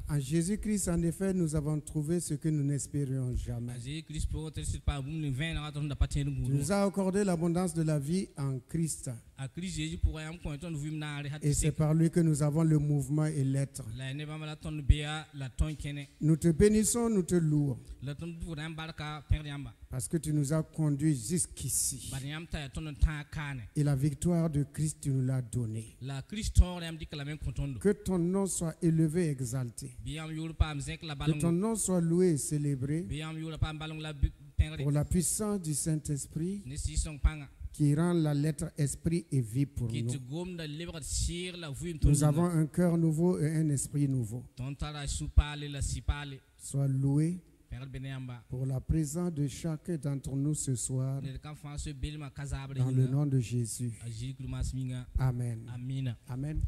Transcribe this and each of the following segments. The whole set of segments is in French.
En Jésus-Christ, en effet, nous avons trouvé ce que nous n'espérions jamais. Tu nous as accordé l'abondance de la vie en Christ. Et c'est par lui que nous avons le mouvement et l'être. Nous te bénissons, nous te louons. Parce que tu nous as conduits jusqu'ici. Et la victoire de Christ, tu nous l'as donnée. Que ton nom soit élevé et exalté. Que ton nom soit loué et célébré. Pour la puissance du Saint-Esprit qui rend la lettre esprit et vie pour nous. Nous avons un cœur nouveau et un esprit nouveau. Sois loué pour la présence de chacun d'entre nous ce soir. Dans le nom de Jésus. Amen. Amen.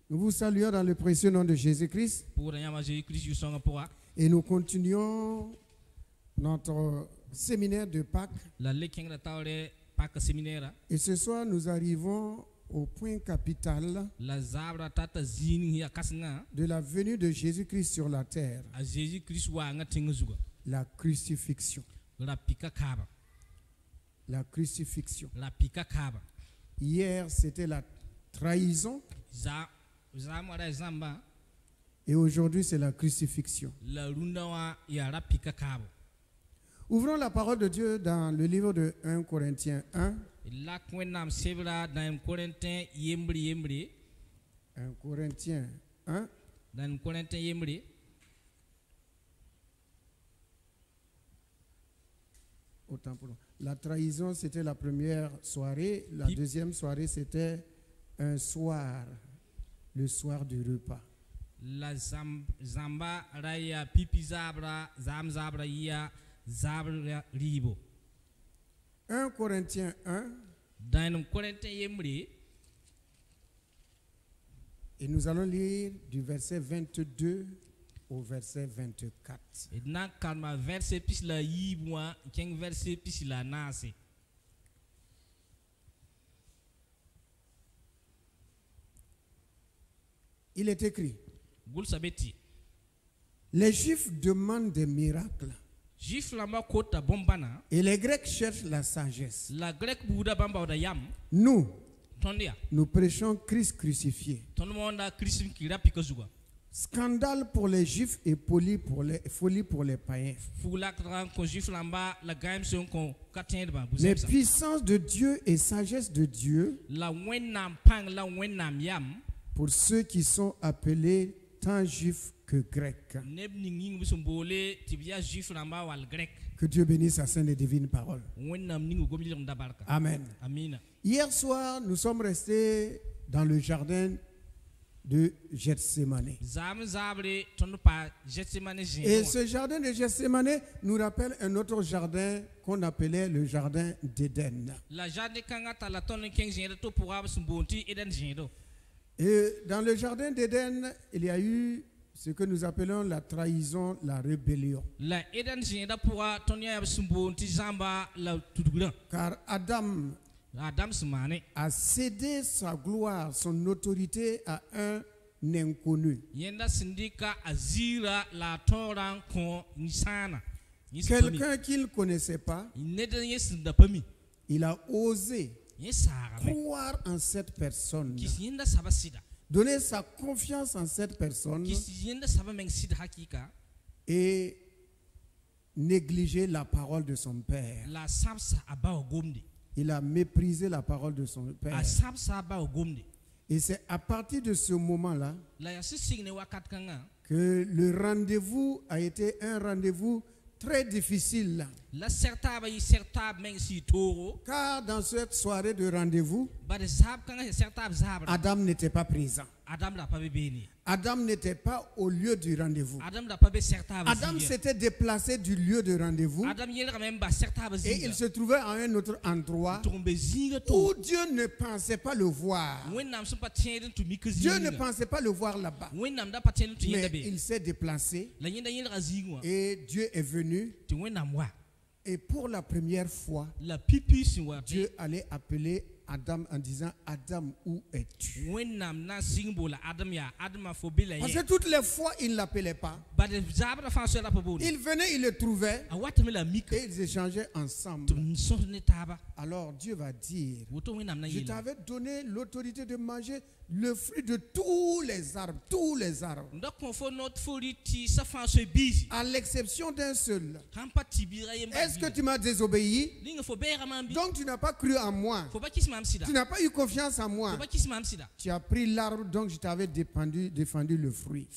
Nous vous saluons dans le précieux nom de Jésus-Christ. Et nous continuons notre séminaire de Pâques. Et ce soir, nous arrivons au point capital de la venue de Jésus-Christ sur la terre. La crucifixion. La crucifixion. Hier, c'était la trahison. Et aujourd'hui, c'est la crucifixion. Ouvrons la parole de Dieu dans le livre de 1 Corinthiens 1. 1 Corinthiens 1. Autant pour nous. La trahison, c'était la première soirée. La deuxième soirée, c'était un soir, le soir du repas. La zamba raya pipi zabra zamzabra ya zabra ribo. 1 Corinthiens 1. Et nous allons lire du verset 22 au verset 24. Il est écrit: les Juifs demandent des miracles. Et les Grecs cherchent la sagesse. Nous prêchons Christ crucifié. Scandale pour les Juifs et folie pour les païens. Mais puissance de Dieu et sagesse de Dieu pour ceux qui sont appelés tant juifs que grecs. Que Dieu bénisse sa sainte et divine parole. Amen. Hier soir, nous sommes restés dans le jardin de Gethsémane. Et ce jardin de Gethsémane nous rappelle un autre jardin qu'on appelait le jardin d'Éden. Et dans le jardin d'Éden, il y a eu ce que nous appelons la trahison, la rébellion. Car Adam a cédé sa gloire, son autorité à un inconnu. Quelqu'un qu'il ne connaissait pas. Il a osé croire en cette personne, donner sa confiance en cette personne et négliger la parole de son père. Il a méprisé la parole de son père. Et c'est à partir de ce moment-là que le rendez-vous a été un rendez-vous très difficile. Car dans cette soirée de rendez-vous, Adam n'était pas présent. Adam n'était pas au lieu du rendez-vous. Adam s'était déplacé du lieu de rendez-vous et il se trouvait à un autre endroit où Dieu ne pensait pas le voir. Dieu ne pensait pas le voir là-bas. Mais il s'est déplacé et Dieu est venu. Et pour la première fois, Dieu allait appeler Adam en disant Adam, où es-tu? Parce que toutes les fois, il ne l'appelait pas. Il venait, il le trouvait. Et ils échangeaient ensemble. Alors Dieu va dire, je t'avais donné l'autorité de manger le fruit de tous les arbres. Tous les arbres. À l'exception d'un seul. Est-ce que tu m'as désobéi? Donc tu n'as pas cru en moi. Tu n'as pas eu confiance en moi. Tu as pris l'arbre, donc je t'avais défendu le fruit.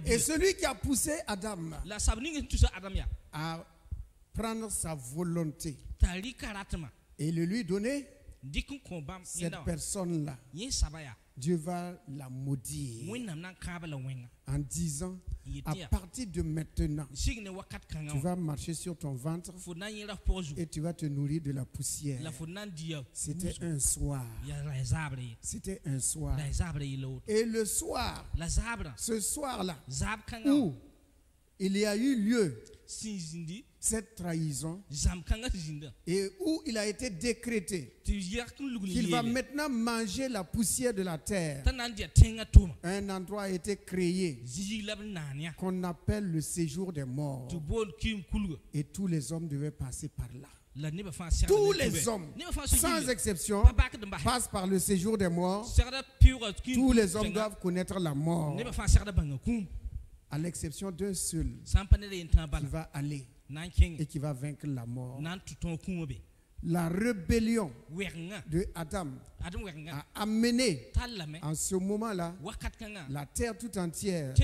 Et celui qui a poussé Adam à prendre sa volonté et le lui donner, cette personne-là, Dieu va la maudire en disant, à partir de maintenant, tu vas marcher sur ton ventre et tu vas te nourrir de la poussière. C'était un soir. C'était un soir. Et le soir, ce soir-là, où il y a eu lieu cette trahison et où il a été décrété qu'il va maintenant manger la poussière de la terre, un endroit a été créé qu'on appelle le séjour des morts, et tous les hommes devaient passer par là. Tous les hommes, sans exception, passent par le séjour des morts. Tous les hommes doivent connaître la mort, à l'exception d'un seul qui va aller et qui va vaincre la mort. La rébellion de Adam a amené en ce moment-là la terre tout entière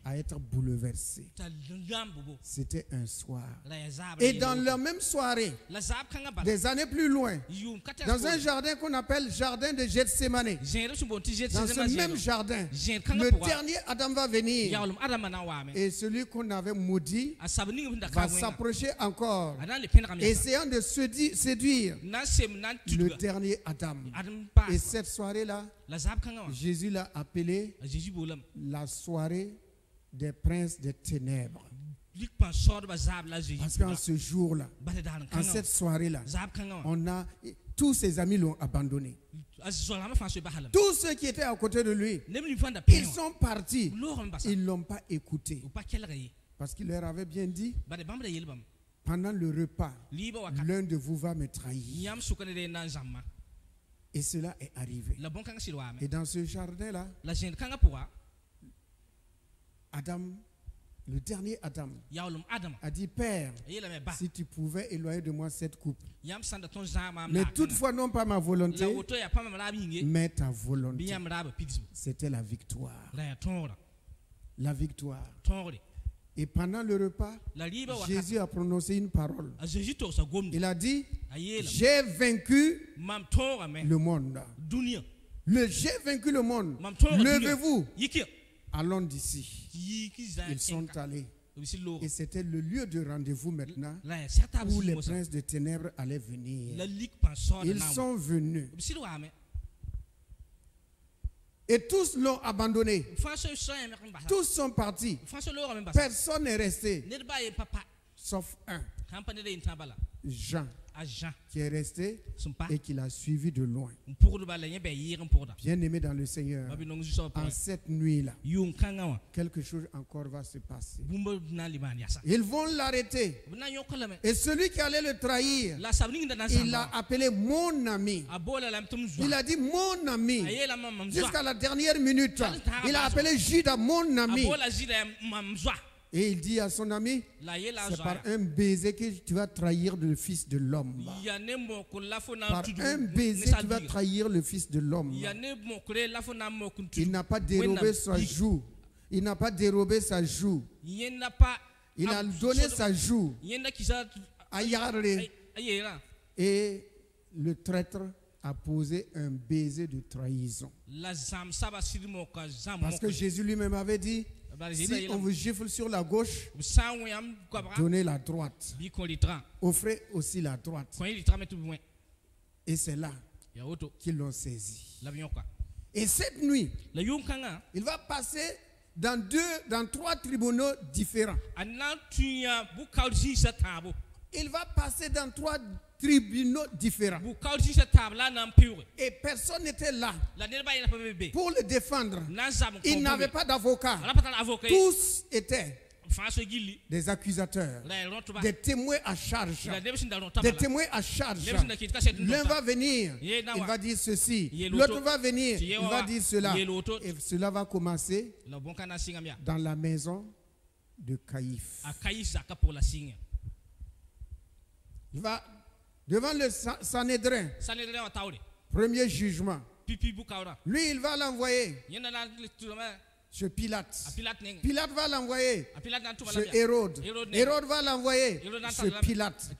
à être bouleversée. C'était un soir. Et dans la même soirée, des années plus loin, dans un jardin qu'on appelle jardin de Gethsémane, dans ce même jardin, le dernier Adam va venir. Et celui qu'on avait maudit va s'approcher encore, essayant de séduire le dernier Adam. Et cette soirée-là, Jésus l'a appelée la soirée des princes des ténèbres. Parce qu'en ce jour-là, en cette soirée-là, tous ses amis l'ont abandonné. Tous ceux qui étaient à côté de lui, ils sont partis. Ils ne l'ont pas écouté. Parce qu'il leur avait bien dit, pendant le repas, l'un de vous va me trahir. Et cela est arrivé. Et dans ce jardin-là, Adam, le dernier Adam, a dit, Père, si tu pouvais éloigner de moi cette coupe. Mais toutefois, non pas ma volonté, mais ta volonté. C'était la victoire. La victoire. Et pendant le repas, Jésus a prononcé une parole. Il a dit, j'ai vaincu le monde. J'ai vaincu le monde. Levez-vous. Allons d'ici. Ils sont allés. Et c'était le lieu de rendez-vous maintenant où les princes de ténèbres allaient venir. Ils sont venus. Et tous l'ont abandonné. Tous sont partis. Personne n'est resté. Sauf un. Jean. Qui est resté et qui l'a suivi de loin. Bien aimé dans le Seigneur, en cette nuit-là, quelque chose encore va se passer. Ils vont l'arrêter. Et celui qui allait le trahir, il l'a appelé mon ami. Il a dit mon ami. Jusqu'à la dernière minute, il a appelé Judas mon ami. Et il dit à son ami, c'est par un baiser que tu vas trahir le Fils de l'homme. Par un baiser, tu vas trahir le Fils de l'homme. Il n'a pas dérobé sa joue. Il n'a pas dérobé sa joue. Il a donné sa joue à Yahweh. Et le traître a posé un baiser de trahison. Parce que Jésus lui-même avait dit, si on vous gifle sur la gauche, donnez la droite. Offrez aussi la droite. Et c'est là qu'ils l'ont saisi. Et cette nuit, il va passer dans 3 tribunaux différents. Il va passer dans 3 tribunaux différents. Et personne n'était là pour le défendre. Il n'avait pas d'avocat. Tous étaient des accusateurs, des témoins à charge. Des témoins à charge. L'un va venir, il va dire ceci. L'autre va venir, il va dire cela. Et cela va commencer dans la maison de Caïphe. Il va devant le Sanhédrin. Premier jugement. Lui, il va l'envoyer chez Pilate. Pilate va l'envoyer chez Hérode. Hérode va l'envoyer chez Pilate.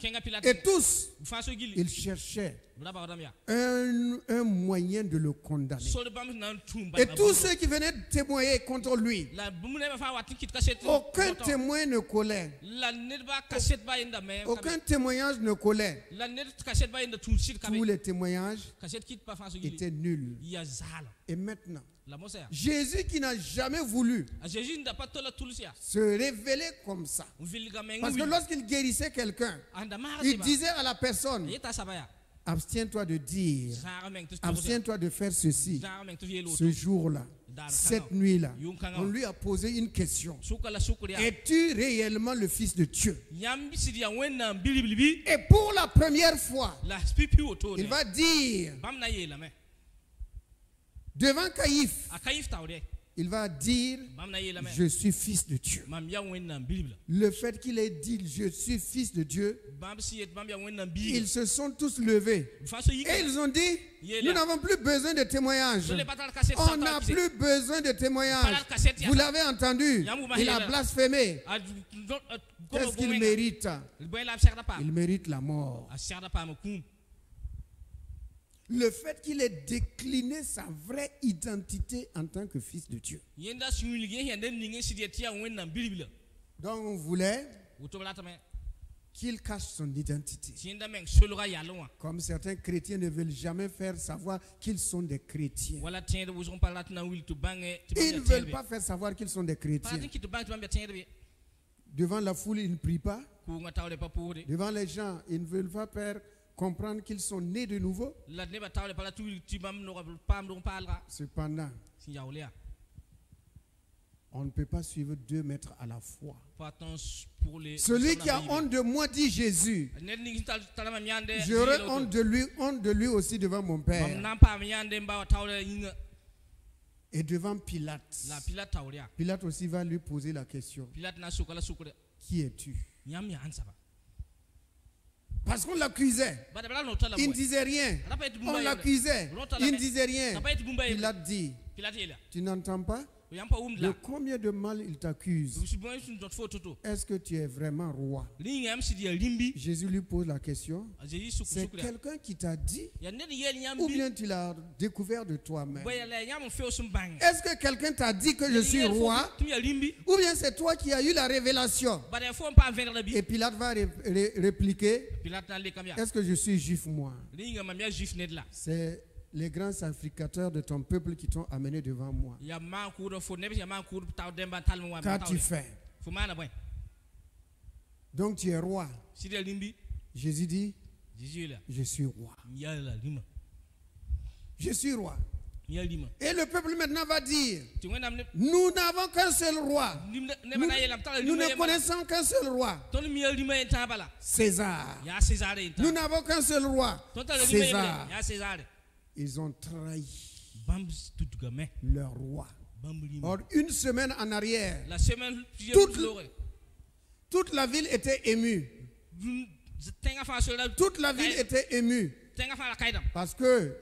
Et tous, ils cherchaient un moyen de le condamner. Et tous ceux qui venaient témoigner contre lui, aucun témoin ne collait. Aucun témoignage ne collait. Tous les témoignages étaient nuls. Et maintenant, Jésus qui n'a jamais voulu se révéler comme ça. Parce que lorsqu'il guérissait quelqu'un, il disait à la personne: abstiens-toi de dire, abstiens-toi de faire ceci. Ce jour-là, cette nuit-là, on lui a posé une question: es-tu réellement le Fils de Dieu? Et pour la première fois, il va dire devant Caïphe, il va dire: je suis fils de Dieu. Le fait qu'il ait dit je suis fils de Dieu, ils se sont tous levés et ils ont dit: nous n'avons plus besoin de témoignages. On n'a plus besoin de témoignages. Vous l'avez entendu, il a blasphémé. Qu'est-ce qu'il mérite? Il mérite la mort. Le fait qu'il ait décliné sa vraie identité en tant que fils de Dieu. Donc on voulait qu'il cache son identité. Comme certains chrétiens ne veulent jamais faire savoir qu'ils sont des chrétiens. Ils ne veulent pas faire savoir qu'ils sont des chrétiens. Devant la foule, ils ne prient pas. Devant les gens, ils ne veulent pas faire comprendre qu'ils sont nés de nouveau. Cependant, on ne peut pas suivre 2 maîtres à la fois. Celui qui a honte de moi, dit Jésus, j'aurai honte de lui aussi devant mon Père. Et devant Pilate. Pilate aussi va lui poser la question: qui es-tu? Parce qu'on l'accusait, il ne disait rien. On l'accusait, il ne disait rien. Pilate dit: tu n'entends pas? De combien de mal il t'accuse? Est-ce que tu es vraiment roi? Jésus lui pose la question: c'est quelqu'un qui t'a dit, ou bien tu l'as découvert de toi-même? Est-ce que quelqu'un t'a dit que je suis roi, ou bien c'est toi qui as eu la révélation? Et Pilate va répliquer: est-ce que je suis juif moi? C'est les grands sacrificateurs de ton peuple qui t'ont amené devant moi. Qu'as-tu fait? Donc tu es roi. Jésus dit: je suis roi. Je suis roi. Et le peuple maintenant va dire: nous n'avons qu'un seul roi. Nous ne connaissons qu'un seul roi, César. Nous n'avons qu'un seul roi, César. Ils ont trahi leur roi. Or, une semaine en arrière, toute la ville était émue. Toute la ville était émue. Parce que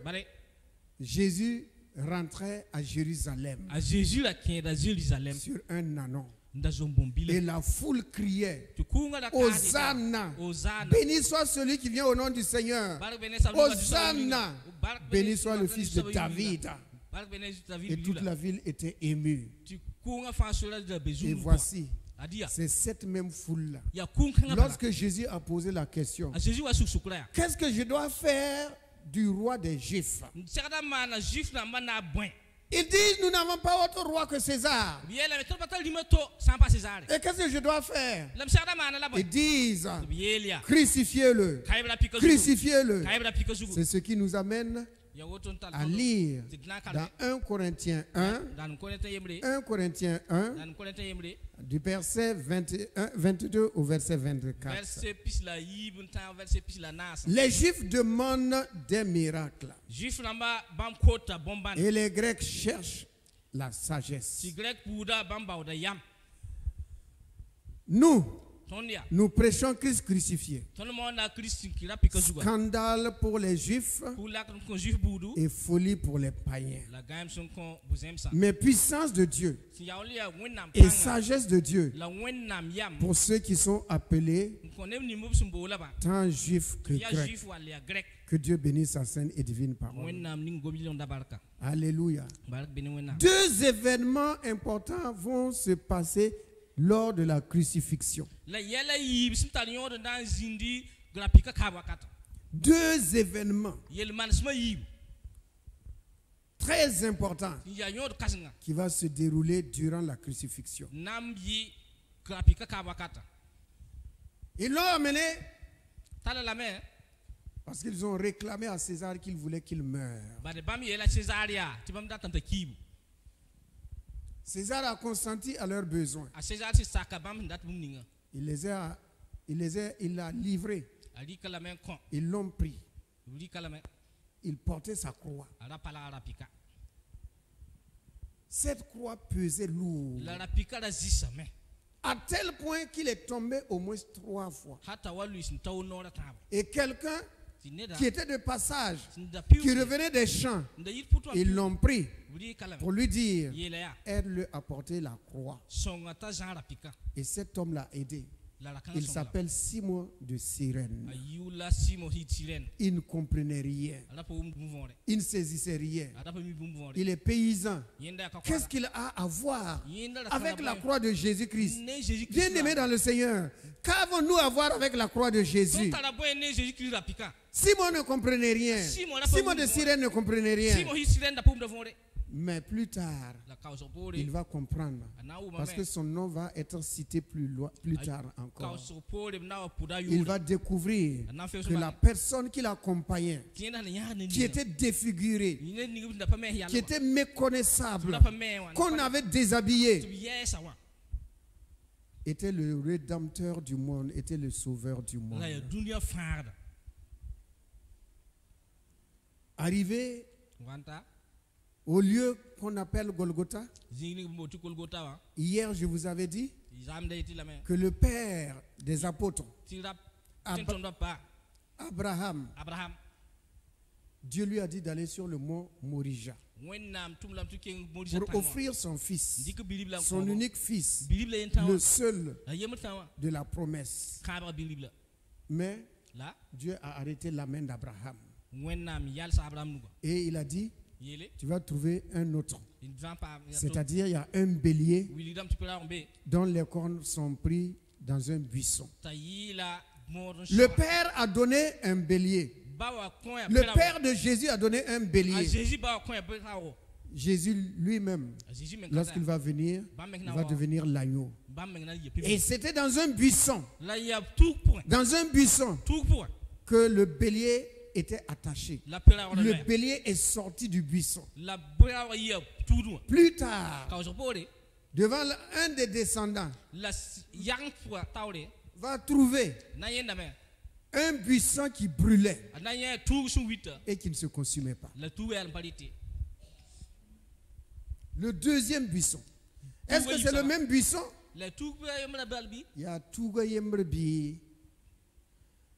Jésus rentrait à Jérusalem sur un ânon. Et la foule criait: Hosanna, béni soit celui qui vient au nom du Seigneur. Hosanna, béni soit le fils de David. Et toute la ville était émue. Et voici, c'est cette même foule-là. Lorsque Jésus a posé la question: qu'est-ce que je dois faire du roi des Juifs? Ils disent, nous n'avons pas autre roi que César. Et qu'est-ce que je dois faire? Ils disent, crucifiez-le. Crucifiez-le. C'est ce qui nous amène à lire dans 1 Corinthiens 1, 1 Corinthiens 1, du verset 22 au verset 24. Les Juifs demandent des miracles. Et les Grecs cherchent la sagesse. Nous prêchons Christ crucifié. Scandale pour les Juifs et folie pour les païens. Mais puissance de Dieu et sagesse de Dieu pour ceux qui sont appelés, tant Juifs que Grecs. Que Dieu bénisse sa sainte et divine parole. Alléluia. 2 événements importants vont se passer lors de la crucifixion. 2 événements très importants qui vont se dérouler durant la crucifixion. Ils l'ont amené parce qu'ils ont réclamé à César qu'il voulait qu'il meure. César a consenti à leurs besoins. Il l'a livré. Ils l'ont pris. Il portait sa croix. Cette croix pesait lourd. À tel point qu'il est tombé au moins 3 fois. Et quelqu'un qui était de passage, qui revenait des champs, ils l'ont pris pour lui dire, aide-le à porter la croix. Et cet homme l'a aidé. Il s'appelle Simon de Cyrène. Il ne comprenait rien. Il ne saisissait rien. Il est paysan. Qu'est-ce qu'il a à voir avec la croix de Jésus-Christ? Bien-aimé dans le Seigneur, qu'avons-nous à voir avec la croix de Jésus? Simon ne comprenait rien. Simon de Cyrène ne comprenait rien. Mais plus tard, il va comprendre. Parce que son nom va être cité plus tard encore. Il va découvrir que la personne qui l'accompagnait, qui était défigurée, qui était méconnaissable, qu'on avait déshabillé, était le rédempteur du monde, était le sauveur du monde. Arrivé au lieu qu'on appelle Golgotha, hier je vous avais dit que le père des apôtres, Abraham, Dieu lui a dit d'aller sur le mont Morija pour offrir son fils, son unique fils, le seul de la promesse. Mais Dieu a arrêté la main d'Abraham. Et il a dit, tu vas trouver un autre. C'est-à-dire, il y a un bélier dont les cornes sont pris dans un buisson. Le père a donné un bélier. Le père de Jésus a donné un bélier. Jésus lui-même, lorsqu'il va venir, il va devenir l'agneau. Et c'était dans un buisson. Dans un buisson que le bélier était attaché. Le bélier est sorti du buisson. Plus tard, devant un des descendants, va trouver un buisson qui brûlait et qui ne se consumait pas. Le deuxième buisson. Est-ce que c'est le même buisson? Il y a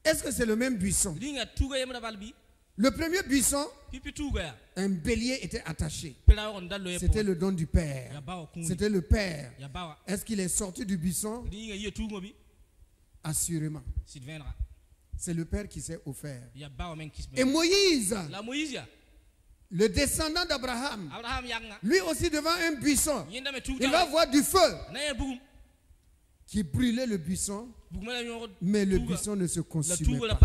Est-ce que c'est le même buisson? Le premier buisson, un bélier était attaché. C'était le don du Père. C'était le Père. Est-ce qu'il est sorti du buisson? Assurément. C'est le Père qui s'est offert. Et Moïse, le descendant d'Abraham, lui aussi devant un buisson, il va voir du feu qui brûlait le buisson, mais le buisson ne se consumait pas.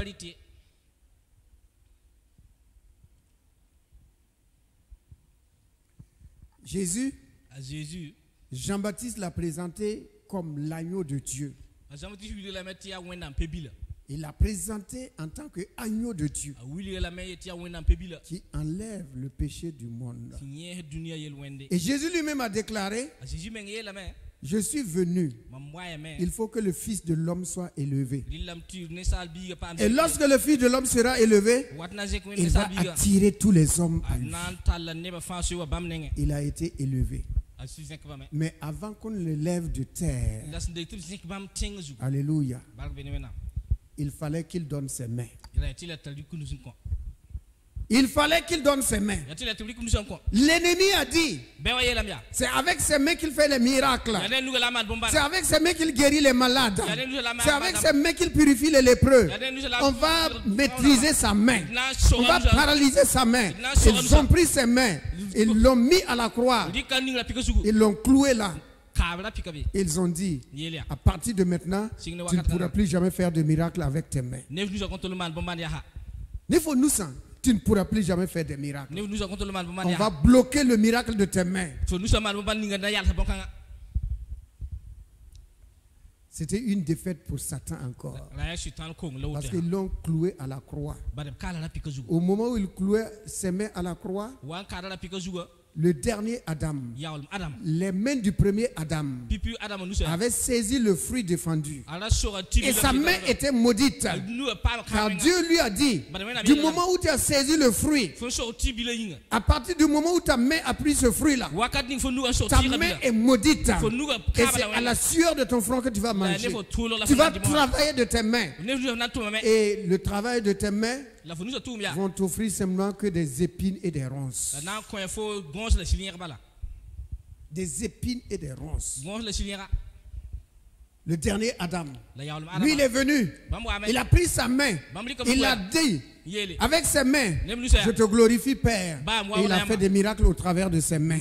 Jésus, Jean-Baptiste l'a présenté comme l'agneau de Dieu. Il l'a présenté en tant qu'agneau de Dieu qui enlève le péché du monde. Et Jésus lui-même a déclaré, je suis venu, il faut que le Fils de l'homme soit élevé. Et lorsque le Fils de l'homme sera élevé, il va attirer tous les hommes à lui. Il a été élevé. Mais avant qu'on le lève de terre, alléluia, il fallait qu'il donne ses mains. Il fallait qu'il donne ses mains. L'ennemi a dit, c'est avec ses mains qu'il fait les miracles. C'est avec ses mains qu'il guérit les malades. C'est avec ses mains qu'il purifie les lépreux. On va maîtriser sa main. On va paralyser sa main. Ils ont pris ses mains. Ils l'ont mis à la croix. Ils l'ont cloué là. Ils ont dit, à partir de maintenant, tu ne pourras plus jamais faire de miracles avec tes mains. Tu ne pourras plus jamais faire de miracles. On va bloquer le miracle de tes mains. C'était une défaite pour Satan encore. Parce qu'ils l'ont cloué à la croix. Au moment où il clouait ses mains à la croix, le dernier Adam, les mains du premier Adam avaient saisi le fruit défendu. Et sa main était maudite. Car Dieu lui a dit, du moment où tu as saisi le fruit, à partir du moment où ta main a pris ce fruit-là, ta main est maudite. Et c'est à la sueur de ton front que tu vas manger. Tu vas travailler de tes mains. Et le travail de tes mains vont t'offrir simplement que des épines et des ronces. Des épines et des ronces. Le dernier Adam, lui il est venu, il a pris sa main, il a dit avec ses mains, je te glorifie Père. Et il a fait des miracles au travers de ses mains.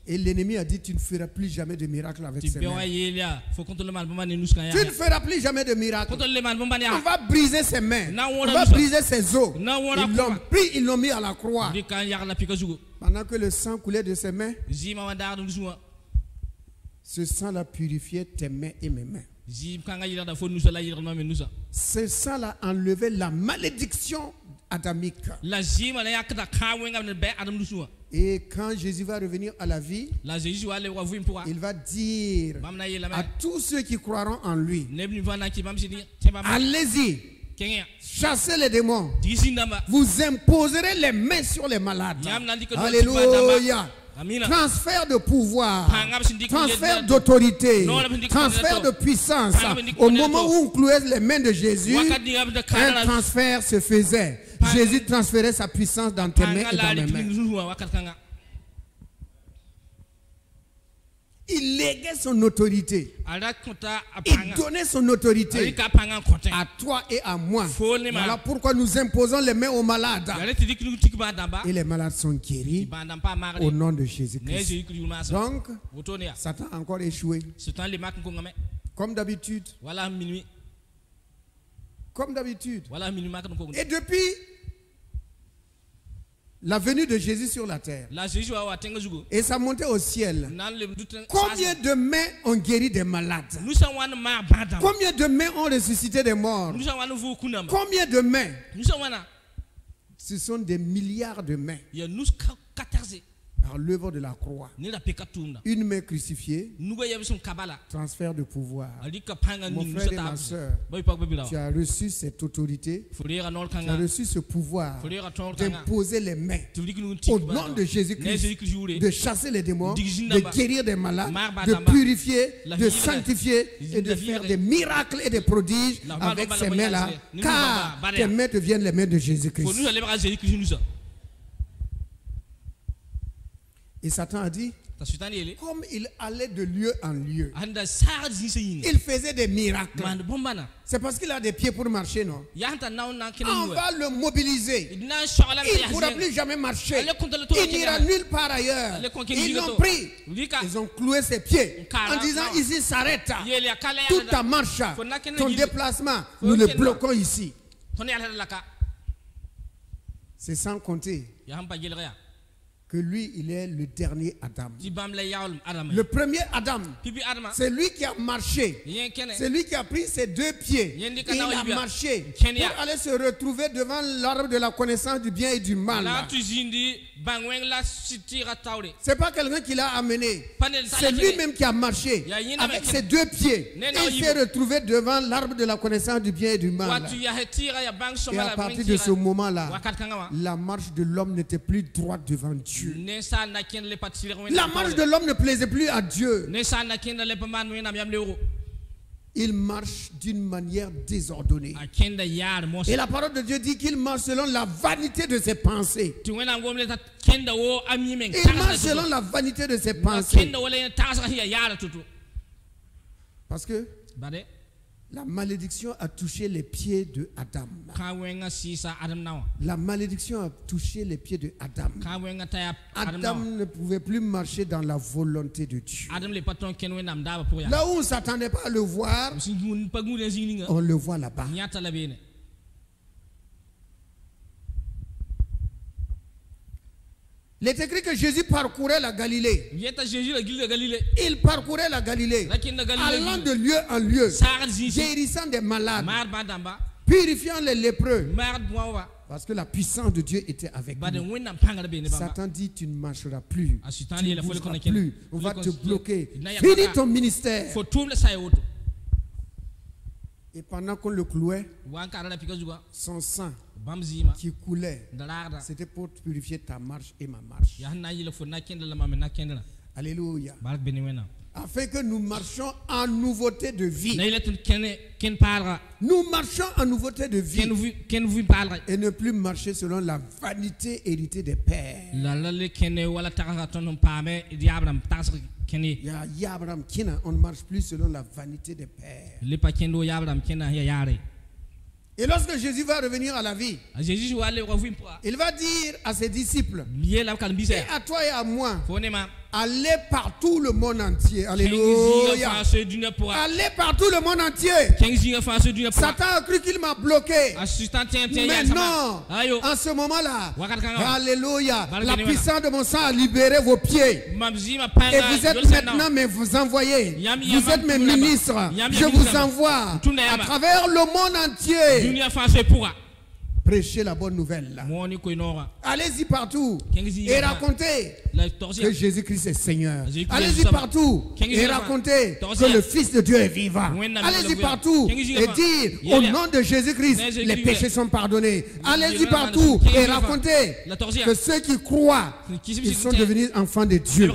Et l'ennemi a dit, tu ne feras plus jamais de miracle avec ses mains. Tu ne feras plus jamais de miracle. On va briser ses mains. On va briser ses os. Ils l'ont pris, ils l'ont mis à la croix. Pendant que le sang coulait de ses mains, ce sang-là purifiait tes mains et mes mains. Ce sang-là enlevait la malédiction adamique. Et quand Jésus va revenir à la vie, il va dire à tous ceux qui croiront en lui, allez-y, chassez les démons, vous imposerez les mains sur les malades. Alléluia. Transfert de pouvoir, transfert d'autorité, transfert de puissance. Au moment où on clouait les mains de Jésus, un transfert se faisait. Jésus transférait sa puissance dans tes mains et dans mes mains. Il léguait son autorité. Il donnait son autorité à toi et à moi. Voilà pourquoi nous imposons les mains aux malades. Et les malades sont guéris au nom de Jésus-Christ. Donc, Satan a encore échoué. Comme d'habitude. Comme d'habitude. Et depuis la venue de Jésus sur la terre et sa montée au ciel, combien de mains ont guéri des malades? Combien de mains ont ressuscité des morts? Combien de mains? Ce sont des milliards de mains. Par l'œuvre de la croix. Une main crucifiée, transfert de pouvoir. Mon frère et ma soeur, tu as reçu cette autorité, tu as reçu ce pouvoir d'imposer les mains au nom de Jésus-Christ, de chasser les démons, de guérir des malades, de purifier, de sanctifier et de faire des miracles et des prodiges avec ces mains-là, car tes mains deviennent les mains de Jésus-Christ. Et Satan a dit, comme il allait de lieu en lieu, il faisait des miracles. C'est parce qu'il a des pieds pour marcher, non? On va le mobiliser. Il ne pourra plus jamais marcher. Il n'ira nulle part ailleurs. Ils l'ont pris. Ils ont cloué ses pieds en disant, ici s'arrête. Toute ta marche, ton déplacement, nous le bloquons ici. C'est sans compter que lui, il est le dernier Adam. Le premier Adam, c'est lui qui a marché. C'est lui qui a pris ses deux pieds. Il a marché pour aller se retrouver devant l'arbre de la connaissance du bien et du mal. C'est pas quelqu'un qui l'a amené. C'est lui-même qui a marché avec ses deux pieds. Et il s'est retrouvé devant l'arbre de la connaissance du bien et du mal. Et à partir de ce moment-là, la marche de l'homme n'était plus droite devant Dieu. La marche de l'homme ne plaisait plus à Dieu. Il marche d'une manière désordonnée. Et la parole de Dieu dit qu'il marche selon la vanité de ses pensées. Il marche selon la vanité de ses pensées. Parce que la malédiction a touché les pieds de Adam. La malédiction a touché les pieds de Adam. Adam ne pouvait plus marcher dans la volonté de Dieu. Là où on ne s'attendait pas à le voir, on le voit là-bas. Il est écrit que Jésus parcourait la Galilée. Il parcourait la Galilée, allant de lieu en lieu, guérissant des malades, purifiant les lépreux. Parce que la puissance de Dieu était avec lui. Satan dit, tu ne marcheras plus, tu ne bougeras plus, on va te bloquer. Finis ton ministère. Et pendant qu'on le clouait, son sang qui coulait, c'était pour purifier ta marche et ma marche. Alléluia. Afin que nous marchions en nouveauté de vie. Nous marchons en nouveauté de vie. Et ne plus marcher selon la vanité héritée des pères. On ne marche plus selon la vanité des pères. Et lorsque Jésus va revenir à la vie, il va dire à ses disciples, et à toi et à moi, allez par tout le monde entier. Alléluia. Allez par tout le monde entier. Satan a cru qu'il m'a bloqué. Mais non. En ce moment-là, alléluia, la puissance de mon sang a libéré vos pieds. Et vous êtes maintenant mes envoyés. Vous êtes mes ministres. Je vous envoie à travers le monde entier. Prêchez la bonne nouvelle. Allez-y partout et racontez que Jésus-Christ est Seigneur. Allez-y partout et racontez que le Fils de Dieu est vivant. Allez-y partout et dire au nom de Jésus-Christ, les péchés sont pardonnés. Allez-y partout et racontez que ceux qui croient, ils sont devenus enfants de Dieu.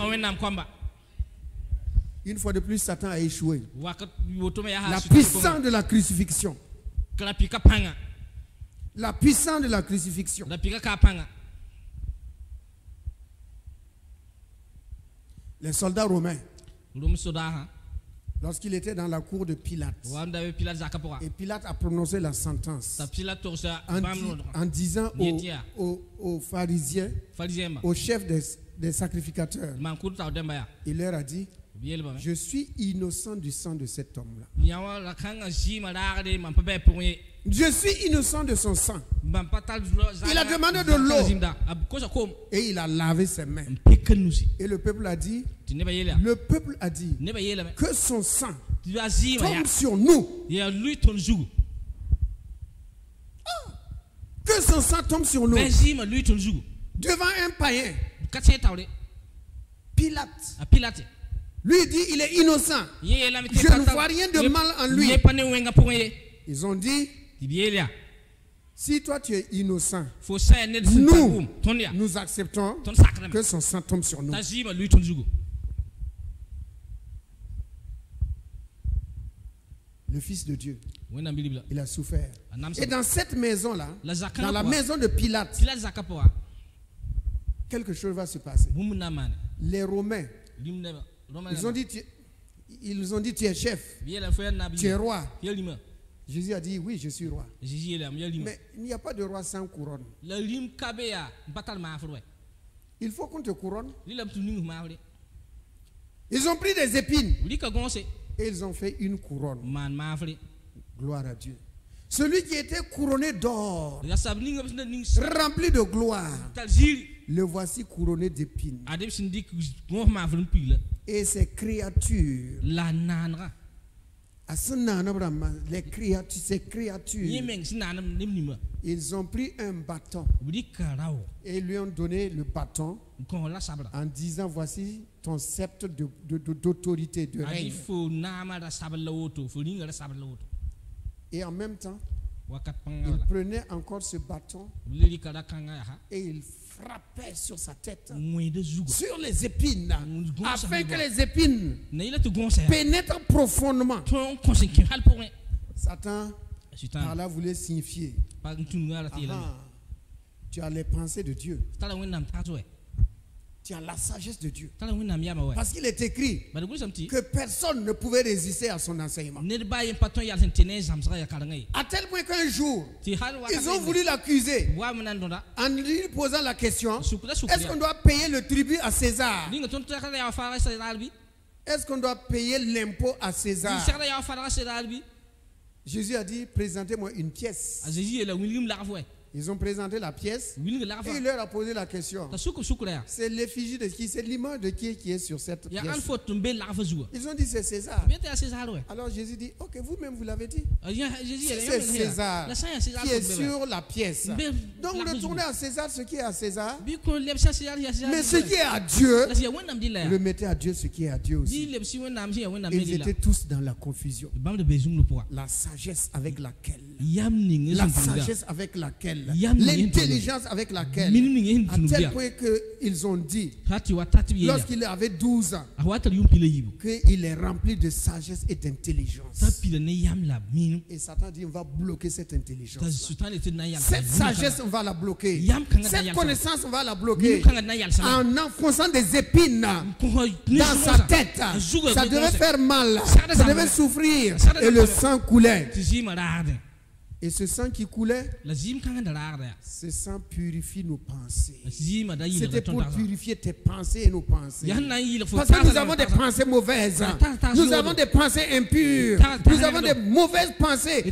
Une fois de plus, Satan a échoué. La puissance de la crucifixion. La puissance de la crucifixion. Les soldats romains, lorsqu'il était dans la cour de Pilate, et Pilate a prononcé la sentence en disant aux pharisiens, au chef des sacrificateurs, il leur a dit, je suis innocent du sang de cet homme-là. Je suis innocent de son sang. Il a demandé de l'eau et il a lavé ses mains. Et le peuple a dit, que son sang tombe sur nous. Que son sang tombe sur nous. Devant un païen, Pilate. Lui dit, il est innocent. Je ne vois rien de mal en lui. Ils ont dit, si toi tu es innocent, nous acceptons que son sang tombe sur nous. Le Fils de Dieu, il a souffert. Et dans cette maison-là, dans la maison de Pilate, quelque chose va se passer. Les Romains, ils ont dit tu es chef, tu es roi. Jésus a dit oui, je suis roi. Mais il n'y a pas de roi sans couronne. Il faut qu'on te couronne. Ils ont pris des épines et ils ont fait une couronne. Gloire à Dieu. Celui qui était couronné d'or, rempli de gloire, Le voici couronné d'épines. Et ces créatures, les créatures, ces créatures, ils ont pris un bâton et lui ont donné le bâton en disant: voici ton sceptre d'autorité, de règne. Et en même temps, il prenait encore ce bâton et il frappait sur sa tête, sur les épines, afin que les épines pénètrent profondément. Satan, par là, voulait signifier: tu as les pensées de Dieu. Tu as la sagesse de Dieu. Parce qu'il est écrit que personne ne pouvait résister à son enseignement. À tel point qu'un jour, ils ont voulu l'accuser en lui posant la question: est-ce qu'on doit payer le tribut à César? Est-ce qu'on doit payer l'impôt à César? Jésus a dit: présentez-moi une pièce. Ils ont présenté la pièce et il leur a posé la question: c'est l'effigie de qui? C'est l'image de qui est sur cette pièce? Ils ont dit: c'est César. Alors Jésus dit: ok, vous-même vous l'avez dit. C'est César qui est sur la pièce. Donc retournez à César ce qui est à César. Mais ce qui est à Dieu, remettez à Dieu ce qui est à Dieu aussi. Ils étaient tous dans la confusion. La sagesse avec laquelle, l'intelligence avec laquelle, à tel point qu'ils ont dit, lorsqu'il avait 12 ans, qu'il est rempli de sagesse et d'intelligence. Et Satan dit: on va bloquer cette intelligence. Cette sagesse, on va la bloquer. Cette connaissance, on va la bloquer. En enfonçant des épines dans sa tête. Ça devait faire mal, ça devait souffrir, et le sang coulait. Et ce sang qui coulait, ce sang purifie nos pensées. C'était pour purifier tes pensées et nos pensées. Parce que nous avons des pensées mauvaises. Nous avons des pensées impures. Nous avons des mauvaises pensées qui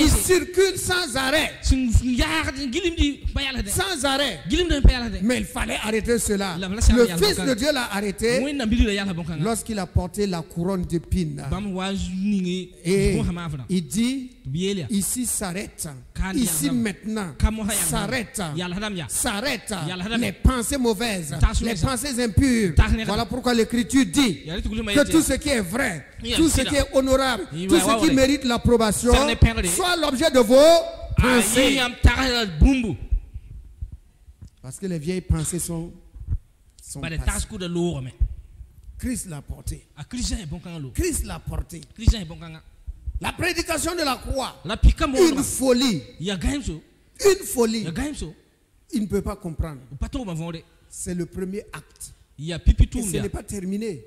circulent sans arrêt. Sans arrêt. Mais il fallait arrêter cela. Le Fils de Dieu l'a arrêté lorsqu'il a porté la couronne d'épines. Et il dit: ici s'arrête, ici maintenant s'arrête, les pensées mauvaises, les pensées impures. Voilà pourquoi l'Écriture dit que tout ce qui est vrai, tout ce qui est honorable, tout ce qui mérite l'approbation soit l'objet de vos pensées. Parce que les vieilles pensées sont passées. Christ l'a porté. Christ l'a porté. La prédication de la croix, une folie. Une folie. Il ne peut pas comprendre. C'est le premier acte. Et ce n'est pas terminé.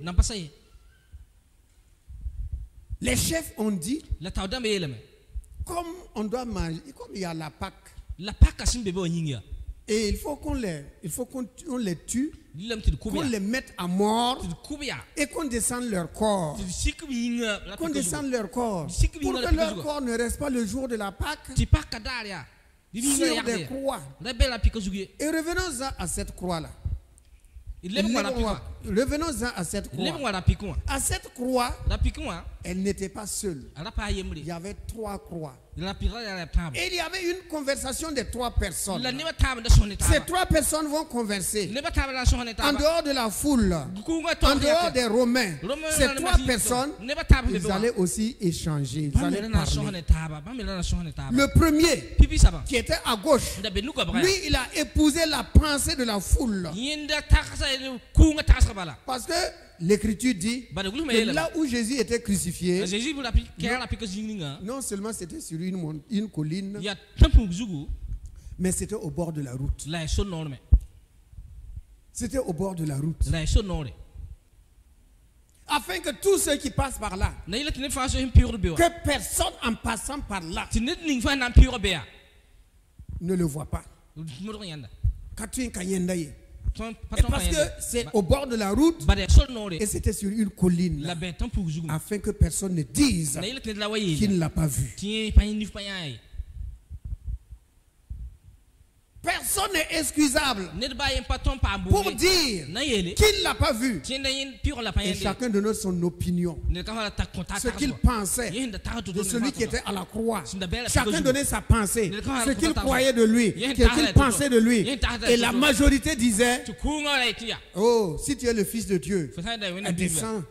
Les chefs ont dit, comme on doit manger, comme il y a la Pâque, et il faut qu'on les tue, qu'on les mette à mort et qu'on descende leur corps. Qu'on descende leur corps. Pour que leur corps ne reste pas le jour de la Pâque sur des croix. Et revenons-en à cette croix-là. Revenons-en à cette croix. À cette croix, elle n'était pas seule. Il y avait 3 croix. Et il y avait une conversation des 3 personnes. Ces 3 personnes vont converser en dehors de la foule, en dehors des Romains. Ces 3 personnes, ils allaient aussi échanger, ils allaient parler. Le premier, qui était à gauche, lui, il a épousé la pensée de la foule. Parce que l'Écriture dit que là où Jésus était crucifié, non seulement c'était sur une colline, mais c'était au bord de la route. C'était au bord de la route. Afin que tous ceux qui passent par là, que personne en passant par là ne le voit pas. Et parce que c'est au bord de la route et c'était sur une colline, afin que personne ne dise qu'il ne l'a pas vu. Personne n'est excusable pour dire qu'il ne l'a pas vu. Et chacun de nous son opinion. Ce qu'il pensait de celui qui était à la croix. Chacun donnait sa pensée. Ce qu'il croyait de lui. Ce qu'il pensait de lui. Et la majorité disait, oh, si tu es le Fils de Dieu, descends.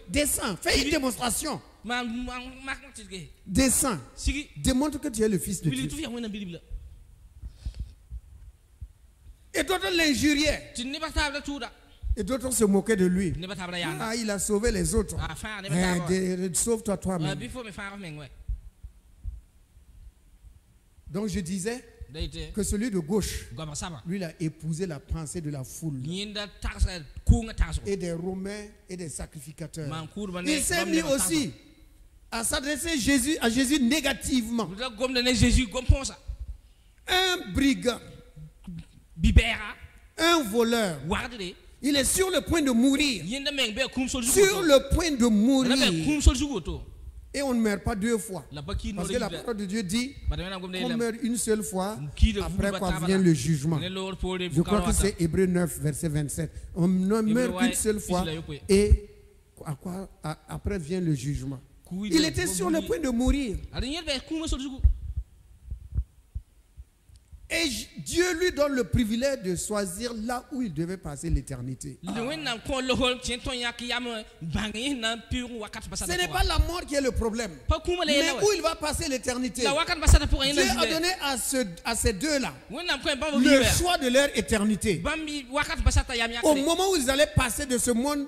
Descends. Fais une démonstration. Descends. Démontre que tu es le Fils de Dieu. Et d'autres l'injuriaient. Et d'autres se moquaient de lui. Ah, il a sauvé les autres. Sauve-toi toi-même. Donc je disais que celui de gauche, lui, il a épousé la pensée de la foule. Et des Romains et des sacrificateurs. Il s'est mis aussi à s'adresser à Jésus négativement. Un brigand. Un voleur. Il est sur le point de mourir. Sur le point de mourir. Et on ne meurt pas deux fois. Parce que la parole de Dieu dit qu'on meurt une seule fois. Après quoi vient le jugement. Je crois que c'est Hébreux 9, verset 27. On ne meurt qu'une seule fois. Et après vient le jugement. Il était sur le point de mourir. Et Dieu lui donne le privilège de choisir là où il devait passer l'éternité. Ce n'est pas la mort qui est le problème, mais où il va passer l'éternité. Dieu a donné à ces deux-là le choix de leur éternité. Au moment où ils allaient passer de ce monde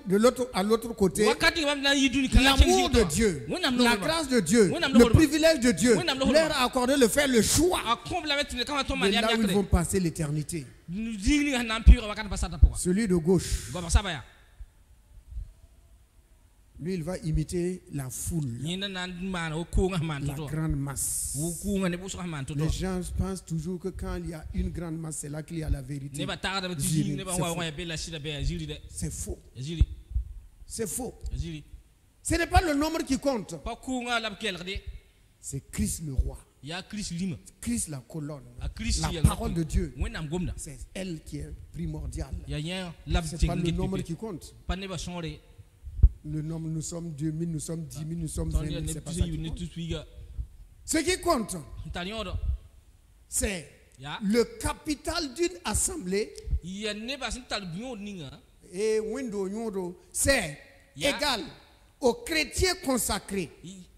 à l'autre côté, l'amour de Dieu, la grâce de Dieu, le privilège de Dieu leur a accordé de faire le choix. Là où ils vont passer l'éternité. Celui de gauche, lui, il va imiter la foule, la grande masse. Les gens pensent toujours que quand il y a une grande masse, c'est là qu'il y a la vérité. C'est faux. C'est faux. Ce n'est pas le nombre qui compte. C'est Christ le roi. Christ la colonne, la parole de Dieu, c'est elle qui est primordiale. C'est pas le nombre qui compte. Le nombre, nous sommes 2000, nous sommes 10 000, nous sommes 20 000, c'est pas ça qui compte. Ce qui compte, c'est le capital d'une assemblée. Et c'est égal aux chrétiens consacrés,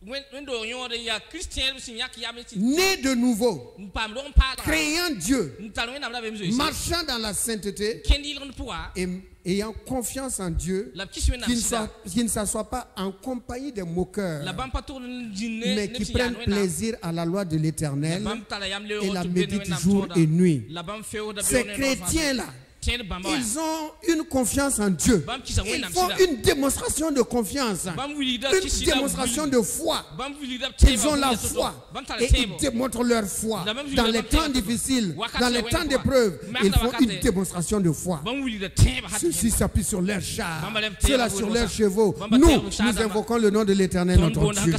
nés de nouveau, créant Dieu, marchant dans la sainteté et ayant confiance en Dieu, qui ne s'assoient pas en compagnie des moqueurs, mais qui prennent plaisir à la loi de l'Éternel et la méditent jour et nuit. Ces chrétiens-là, ils ont une confiance en Dieu. Ils font une démonstration de confiance, une démonstration de foi. Ils ont la foi et ils démontrent leur foi. Dans les temps difficiles, dans les temps d'épreuve, ils font une démonstration de foi. Ceux-ci s'appuient sur leurs chars, ceux-là sur leurs chevaux. Nous invoquons le nom de l'Éternel, notre Dieu.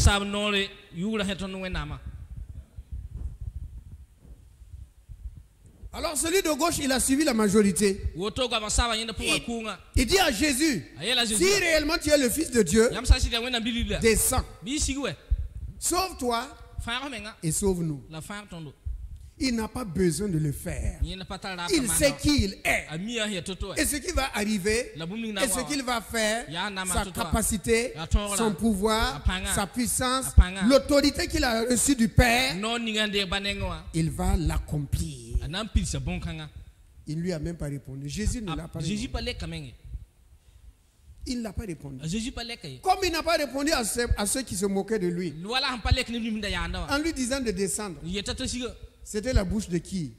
Alors celui de gauche, il a suivi la majorité. Il dit à Jésus, si réellement tu es le Fils de Dieu, descends. Sauve-toi et sauve-nous. Il n'a pas besoin de le faire. Il sait qui il est. Et ce qui va arriver, et ce qu'il va faire, sa capacité, son pouvoir, sa puissance, l'autorité qu'il a reçue du Père, il va l'accomplir. Il ne lui a même pas répondu. Jésus ne l'a pas répondu. Il n'a pas répondu. Comme il n'a pas répondu à ceux qui se moquaient de lui, en lui disant de descendre. C'était la bouche de qui?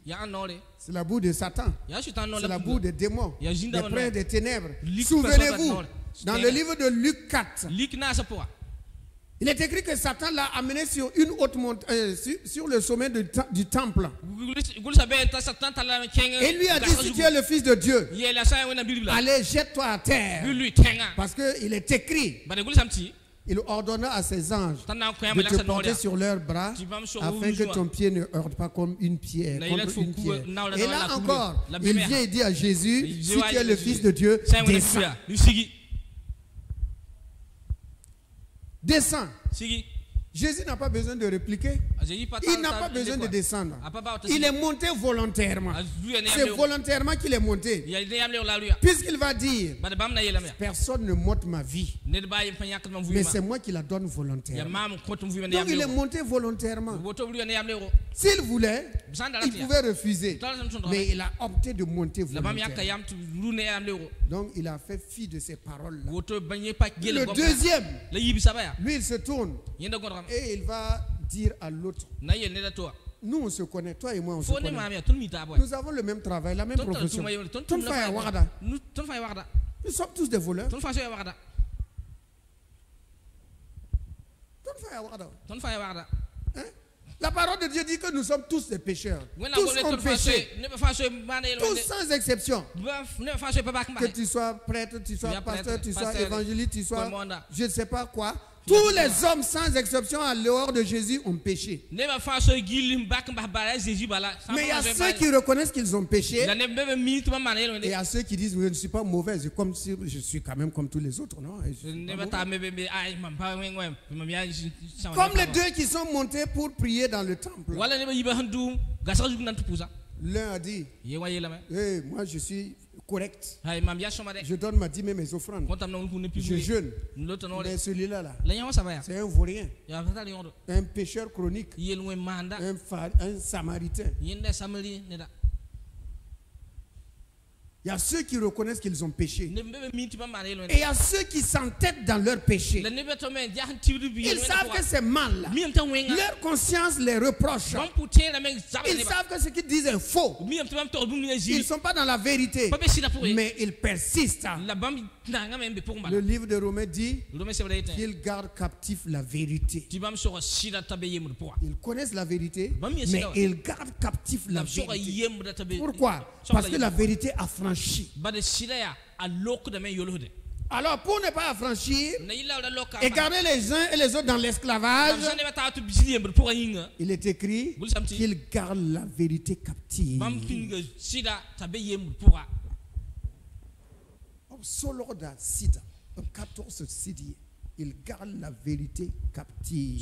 C'est la bouche de Satan. C'est la bouche des démons, des princes des ténèbres. Souvenez-vous, dans le livre de Luc 4, il est écrit que Satan l'a amené sur une haute montagne, sur le sommet du temple. Et lui a dit, si tu es le Fils de Dieu, allez, jette-toi à terre. Parce qu'il est écrit Il ordonna à ses anges de te porter sur leurs bras afin que ton pied ne heurte pas comme une pierre, contre une pierre. Et là encore, il vient et dit à Jésus, si tu es le Fils de Dieu, descends. Descends. Jésus n'a pas besoin de répliquer. Il n'a pas besoin de descendre. Il est monté volontairement. C'est volontairement qu'il est monté. Puisqu'il va dire, personne ne m'ôte ma vie, mais c'est moi qui la donne volontairement. Donc il est monté volontairement. S'il voulait, il pouvait refuser. Mais il a opté de monter volontairement. Donc il a fait fi de ces paroles-là. Le deuxième, lui il se tourne. Et il va dire à l'autre, nous on se connaît, toi et moi on se connaît. Nous avons le même travail, la même profession. Nous sommes tous des voleurs. Hein? La parole de Dieu dit que nous sommes tous des pécheurs. Tous ont péché. Tous sans exception. Que tu sois prêtre, tu sois pasteur, tu sois évangéliste, tu sois je ne sais pas quoi. Tous les hommes sans exception à dehors de Jésus ont péché. Mais il y a ceux qui reconnaissent qu'ils ont péché. Et il y a ceux qui disent je ne suis pas mauvais, comme si je suis quand même comme tous les autres. Non? Comme les deux qui sont montés pour prier dans le temple. L'un a dit, hey, moi je suis correct. Je donne ma dîme et mes offrandes. Je jeûne. Mais celui-là, c'est un vaurien. Un pécheur chronique. Un samaritain. Il y a ceux qui reconnaissent qu'ils ont péché. Et il y a ceux qui s'entêtent dans leur péché. Ils savent que c'est mal. Leur conscience les reproche. Ils savent que ce qu'ils disent est faux. Ils ne sont pas dans la vérité. Mais ils persistent. Le livre de Romains dit qu'ils gardent captif la vérité. Ils connaissent la vérité, mais ils gardent captif la vérité. Pourquoi? Parce que la vérité affranchit. Alors pour ne pas affranchir et garder les uns et les autres dans l'esclavage, il est écrit qu'ils gardent la vérité captive. Soloda Sida, 14 Sidi, il garde la vérité captive.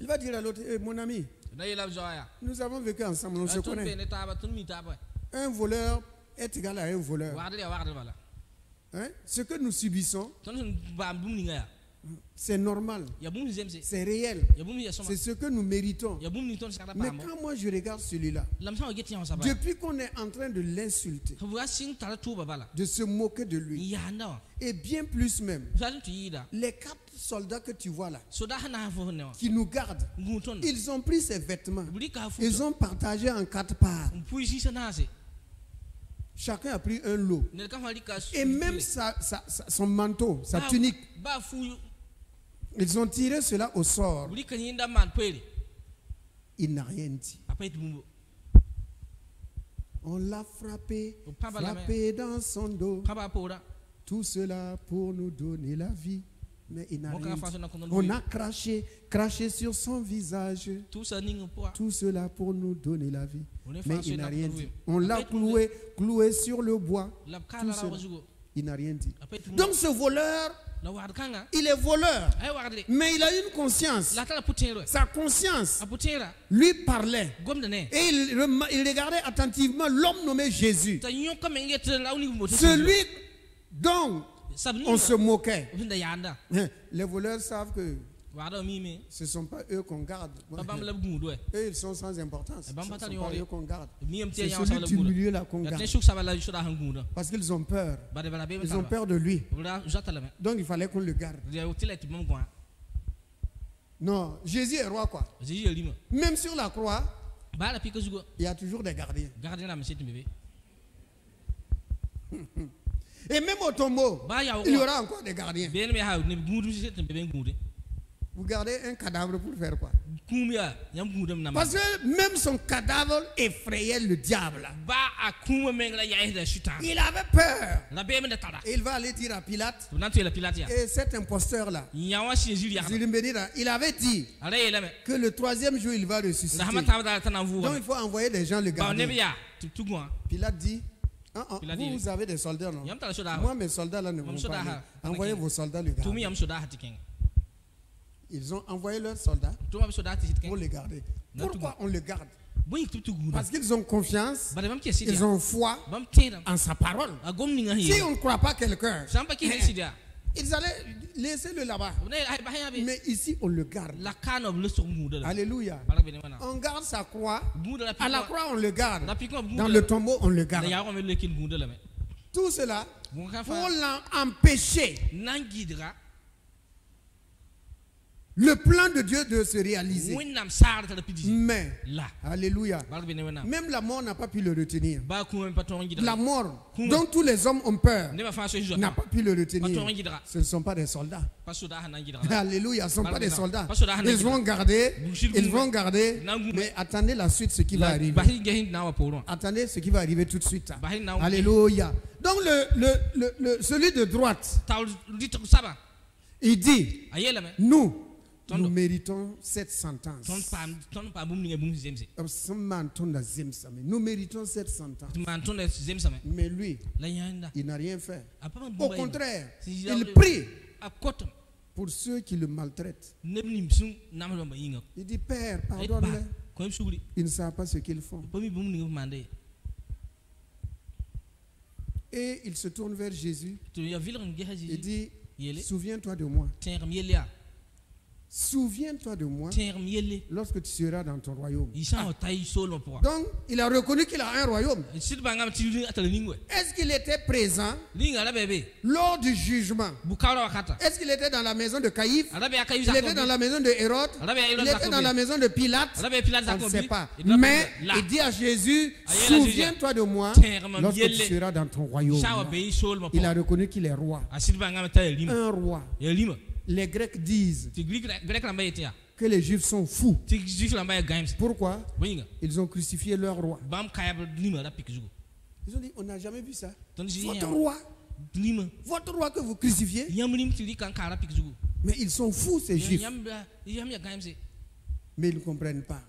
Il va dire à l'autre, mon ami, nous avons vécu ensemble, on se connaît. Un voleur est égal à un voleur. Hein? Ce que nous subissons, c'est normal, c'est réel, c'est ce que nous méritons. Mais quand moi je regarde celui-là, depuis qu'on est en train de l'insulter, de se moquer de lui, et bien plus même, les 4 soldats que tu vois là, qui nous gardent, ils ont pris ses vêtements, ils ont partagé en 4 parts. Chacun a pris un lot. Et même son manteau, sa tunique, ils ont tiré cela au sort. Il n'a rien dit. On l'a frappé dans son dos. Tout cela pour nous donner la vie. Mais il n'a rien dit. On a craché sur son visage. Tout cela pour nous donner la vie. Mais il n'a rien dit. On l'a cloué sur le bois. Tout cela, il n'a rien dit. Donc ce voleur, il est voleur, mais il a une conscience. Sa conscience lui parlait. Et il regardait attentivement l'homme nommé Jésus. Celui dont on se moquait. Les voleurs savent que ce ne sont pas eux qu'on garde. Eux, ils sont sans importance. Ce ne sont pas eux qu'on garde. C'est celui du milieu là qu'on garde. Parce qu'ils ont peur. Ils ont peur de lui. Donc il fallait qu'on le garde. Non, Jésus est roi quoi. Même sur la croix, il y a toujours des gardiens. Et même au tombeau, il y aura encore des gardiens. Vous gardez un cadavre pour faire quoi? Parce que même son cadavre effrayait le diable. Il avait peur. Et il va aller dire à Pilate. Et cet imposteur-là, il avait dit que le troisième jour il va ressusciter. Donc il faut envoyer des gens le garder. Pilate dit, vous avez des soldats, non? Moi, mes soldats là ne vont pas aller. Envoyez vos soldats le garder. Ils ont envoyé leurs soldats pour les garder. Pourquoi on le garde? Parce qu'ils ont confiance, ils ont foi en sa parole. Si on ne croit pas quelqu'un, ils allaient laisser le là-bas. Mais ici, on le garde. Alléluia. On garde sa croix. À la croix, on le garde. Dans le tombeau, on le garde. Tout cela pour l'empêcher le plan de Dieu de se réaliser. Mais, alléluia, même la mort n'a pas pu le retenir. La mort dont tous les hommes ont peur n'a pas pu le retenir. Ce ne sont pas des soldats. Alléluia, ce ne sont pas des soldats. Ils vont garder, mais attendez la suite, ce qui va arriver. Attendez ce qui va arriver tout de suite. Alléluia. Donc celui de droite, il dit, nous méritons cette sentence. Nous méritons cette sentence. Mais lui, il n'a rien fait. Au contraire, il prie pour ceux qui le maltraitent. Il dit, Père, pardonne-les. Ils ne savent pas ce qu'ils font. Et il se tourne vers Jésus et dit, souviens-toi de moi. Souviens-toi de moi lorsque tu seras dans ton royaume. Donc, il a reconnu qu'il a un royaume. Est-ce qu'il était présent lors du jugement? Est-ce qu'il était dans la maison de Caïphe? Il était dans la maison de Hérode? Il était dans la maison de Pilate? On ne sait pas. Mais il dit à Jésus, souviens-toi de moi lorsque tu seras dans ton royaume. Il a reconnu qu'il est roi. Un roi. Les Grecs disent que les Juifs sont fous. Pourquoi? Ils ont crucifié leur roi. Ils ont dit, on n'a jamais vu ça. Votre roi que vous crucifiez. Mais ils sont fous, ces Juifs. Mais ils ne comprennent pas.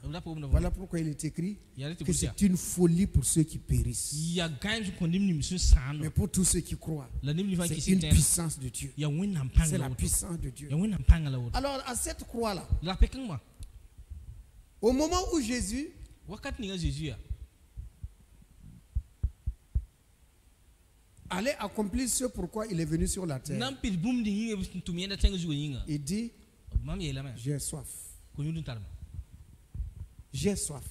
Voilà pourquoi il est écrit que c'est une folie pour ceux qui périssent. Mais pour tous ceux qui croient, c'est une puissance de Dieu. C'est la puissance de Dieu. Alors à cette croix-là, au moment où Jésus allait accomplir ce pourquoi il est venu sur la terre, il dit, j'ai soif. J'ai soif.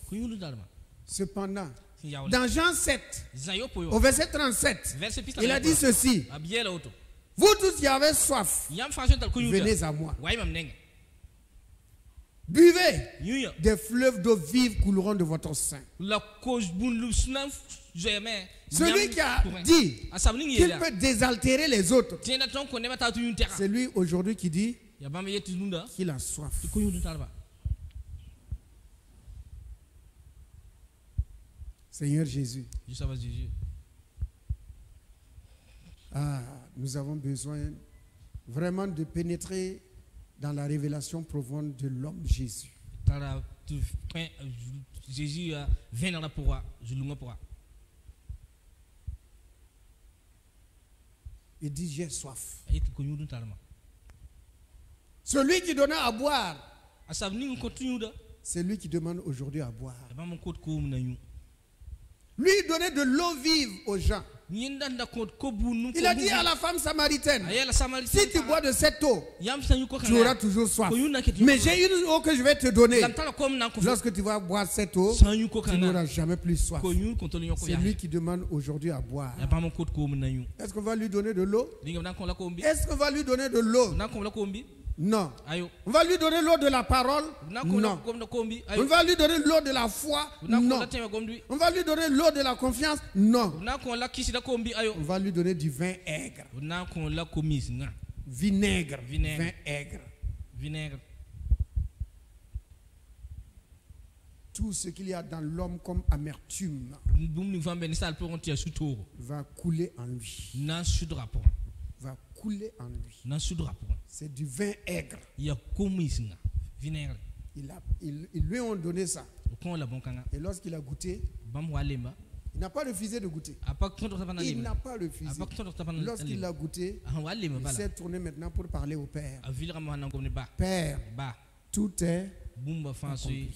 Cependant, dans Jean 7, au verset 37, il a dit ceci: vous tous qui avez soif, venez à moi. Buvez, des fleuves d'eau vive couleront de votre sein. Celui qui a dit qu'il peut désaltérer les autres, c'est lui aujourd'hui qui dit qu'il a soif. Seigneur Jésus, nous avons besoin vraiment de pénétrer dans la révélation profonde de l'homme Jésus. Il dit, j'ai soif. Celui qui donnait à boire, c'est lui qui demande aujourd'hui à boire. Lui donnait de l'eau vive aux gens. Il a dit à la femme samaritaine, si tu bois de cette eau, tu auras toujours soif. Mais j'ai une eau que je vais te donner. Lorsque tu vas boire cette eau, tu n'auras jamais plus soif. C'est lui qui demande aujourd'hui à boire. Est-ce qu'on va lui donner de l'eau? Est-ce qu'on va lui donner de l'eau? Non. On va lui donner l'eau de la parole? Non. On va lui donner l'eau de la foi? Non. On va lui donner l'eau de la confiance? Non. On va lui donner du vin aigre. Vinaigre. Vin aigre. Tout ce qu'il y a dans l'homme comme amertume va couler en lui. Va couler en lui. C'est du vin aigre. Ils lui ont donné ça. Et lorsqu'il a goûté, il n'a pas refusé de goûter. Il n'a pas refusé. Lorsqu'il a goûté, il s'est tourné maintenant pour parler au Père. Père, tout est accompli.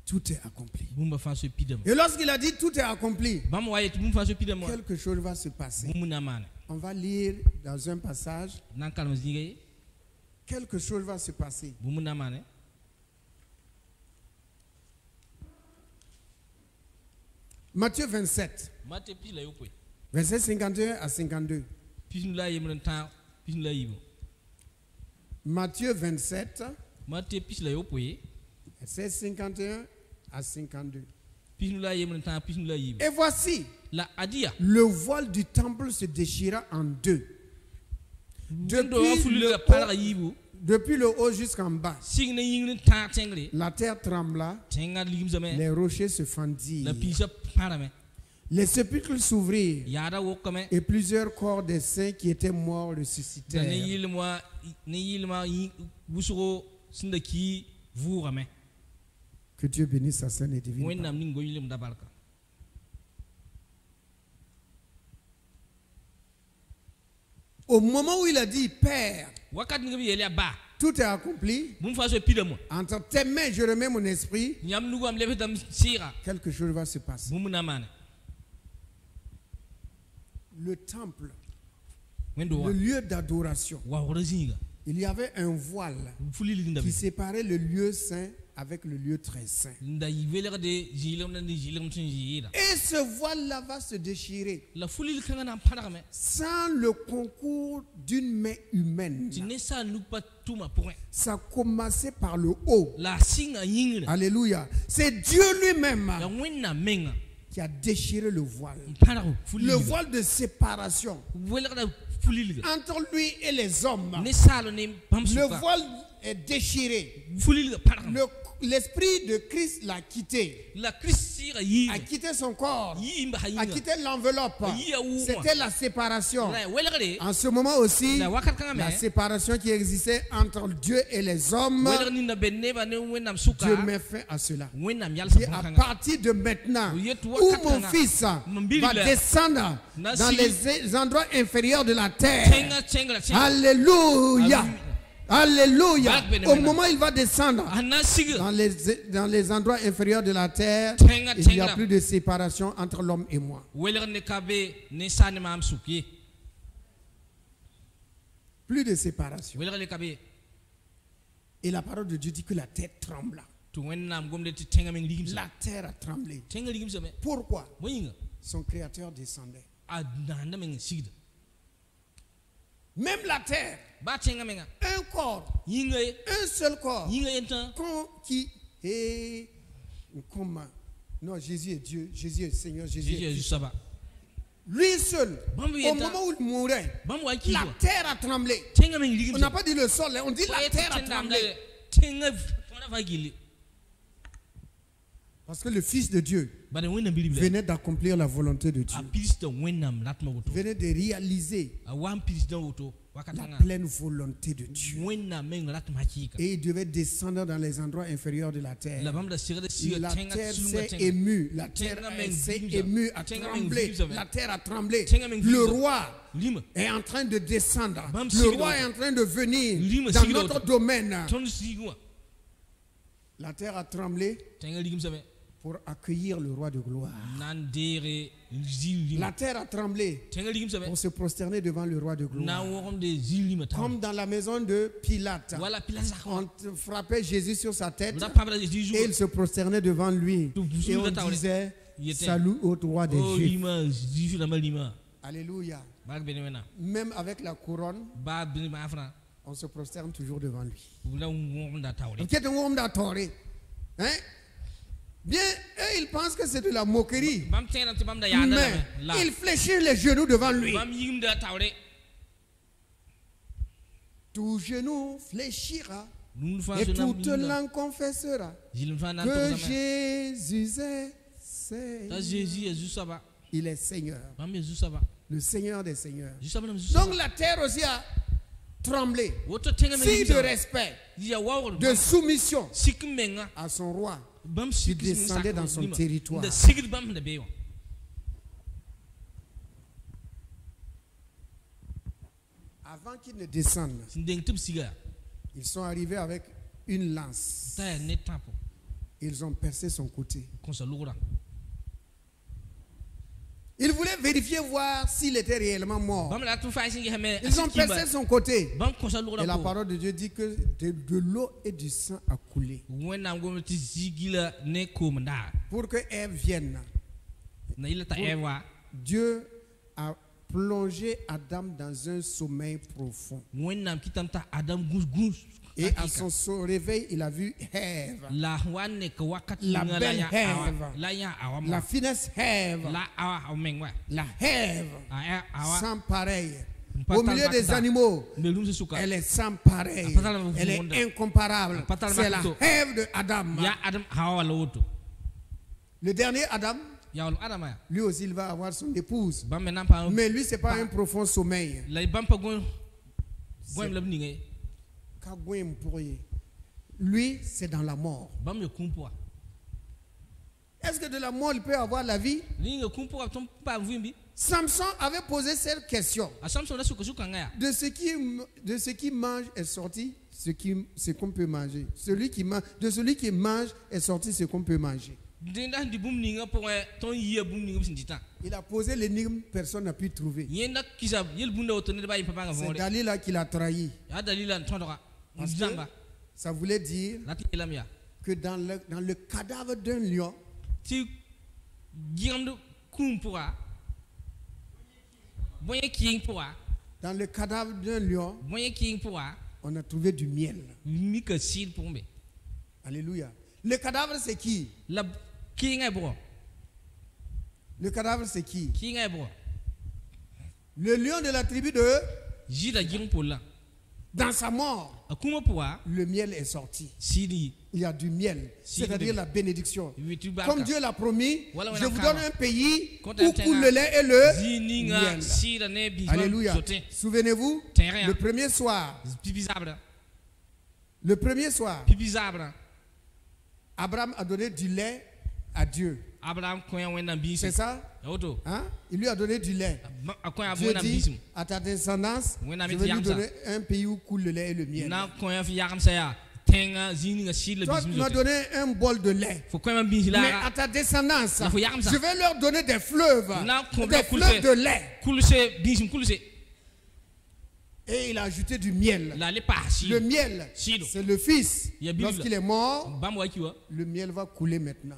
Tout est accompli. Et lorsqu'il a dit tout est accompli, quelque chose va se passer. On va lire dans un passage. Quelque chose va se passer. Matthieu 27, versets 51 à 52. Matthieu 27, versets 51 à 52. Et voici, le voile du temple se déchira en deux. Depuis le haut jusqu'en bas, la terre trembla, les rochers se fendirent, les sépulcres s'ouvrirent et plusieurs corps des saints qui étaient morts ressuscitèrent. Que Dieu bénisse sa sainte et divine parole. Au moment où il a dit Père, tout est accompli, entre tes mains je remets mon esprit, quelque chose va se passer. Le temple, le lieu d'adoration, il y avait un voile qui séparait le lieu saint avec le lieu très saint. Et ce voile-là va se déchirer sans le concours d'une main humaine. Ça a commencé par le haut. Alléluia. C'est Dieu lui-même qui a déchiré le voile. Le voile de séparation entre lui et les hommes. Le voile est déchiré. L'esprit de Christ l'a quitté. A quitté son corps. A quitté l'enveloppe. C'était la séparation. En ce moment aussi, la séparation qui existait entre Dieu et les hommes, Dieu met fin à cela. Et à partir de maintenant, où mon fils va descendre dans les endroits inférieurs de la terre. Alléluia. Alléluia. Au moment où il va descendre dans les endroits inférieurs de la terre, il n'y a plus de séparation entre l'homme et moi. Plus de séparation. Et la parole de Dieu dit que la terre trembla. La terre a tremblé. Pourquoi? Son créateur descendait. Même la terre, un corps, un seul corps, qui est comme non, Jésus est Dieu, Jésus est Seigneur, Jésus est Dieu. Lui seul, au moment où il mourait, la terre a tremblé. On n'a pas dit le sol, on dit la terre a tremblé. Parce que le Fils de Dieu venait d'accomplir la volonté de Dieu. Venait de réaliser la pleine volonté de Dieu. Et il devait descendre dans les endroits inférieurs de la terre. La terre s'est émue. La terre s'est émue, a tremblé. La terre a tremblé. Le roi est en train de descendre. Le roi est en train de venir dans notre domaine. La terre a tremblé pour accueillir le roi de gloire. La terre a tremblé pour se prosterner devant le roi de gloire. Comme dans la maison de Pilate, on frappait Jésus sur sa tête et il se prosternait devant lui. Et on disait salut au roi des Juifs. Alléluia. Même avec la couronne, on se prosterne toujours devant lui. Hein? Bien, eux, ils pensent que c'est de la moquerie. Mais ils fléchissent les genoux devant lui. tout genou fléchira et toute langue confessera que Jésus est Seigneur. Il est Seigneur, le Seigneur des Seigneurs. Donc la terre aussi a tremblé, signe de respect, de soumission à son roi qui descendait dans son territoire. Avant qu'ils ne descendent, ils sont arrivés avec une lance. Ils ont percé son côté. Ils voulaient vérifier voir s'il était réellement mort. Ils ont percé son côté. Et la parole de Dieu dit que de l'eau et du sang a coulé. Pour que Ève vienne. Dieu a plongé Adam dans un sommeil profond. Et à son réveil, il a vu Ève. La belle Ève. La finesse Ève. La Ève sans pareil. Au milieu des animaux, elle est sans pareil. Elle est incomparable. C'est la Ève de Adam. Le dernier Adam, lui aussi, il va avoir son épouse. Mais lui, ce n'est pas un profond sommeil. Lui, c'est dans la mort. Est-ce que de la mort, il peut avoir la vie? Samson avait posé cette question. De ce qui mange est sorti ce qu'on peut manger. De celui qui mange est sorti ce qu'on peut manger. Il a posé l'énigme, personne n'a pu trouver. C'est Dalila qui l'a trahi. Parce que ça voulait dire que dans le cadavre d'un lion, dans le cadavre d'un lion, on a trouvé du miel. Alléluia. Le cadavre, c'est qui? Le cadavre, c'est qui? Le lion de la tribu de... Dans sa mort, le miel est sorti. Il y a du miel, c'est-à-dire la bénédiction. Comme Dieu l'a promis, je vous donne un pays où coule le lait et le miel. Alléluia. Souvenez-vous, le premier soir, Abraham a donné du lait à Dieu. C'est ça? Hein? Il lui a donné du lait. Dieu dit à ta descendance, je vais lui donner un pays où coule le lait et le miel. Toi, tu m'as donné un bol de lait. Mais à ta descendance, je vais leur donner des fleuves de lait. Et il a ajouté du miel. Le miel, c'est le fils. Lorsqu'il est mort, le miel va couler maintenant.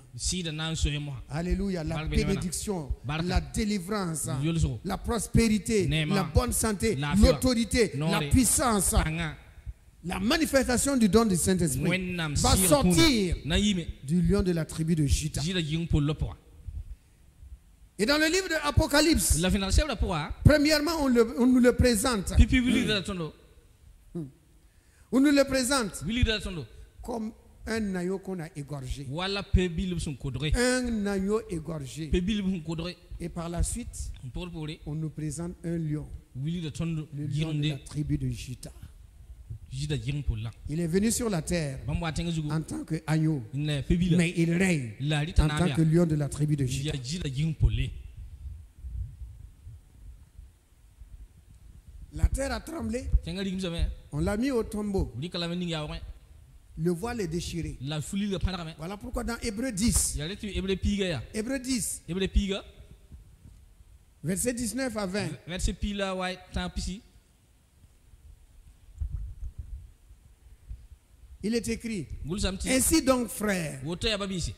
Alléluia. La bénédiction, la délivrance, la prospérité, la bonne santé, l'autorité, la puissance, la manifestation du don du Saint-Esprit va sortir du lion de la tribu de Juda. Et dans le livre de l'Apocalypse, premièrement, on nous le présente. On nous le présente comme un agneau qu'on a égorgé. Un agneau égorgé. Et par la suite, on nous présente un lion. Le lion de la tribu de Juda. Il est venu sur la terre en tant qu'agneau, mais il règne en tant que lion de la tribu de Juda. La terre a tremblé. On l'a mis au tombeau. Le voile est déchiré. Voilà pourquoi dans Hébreux 10, verset 19 à 20, il est écrit: ainsi donc, frères,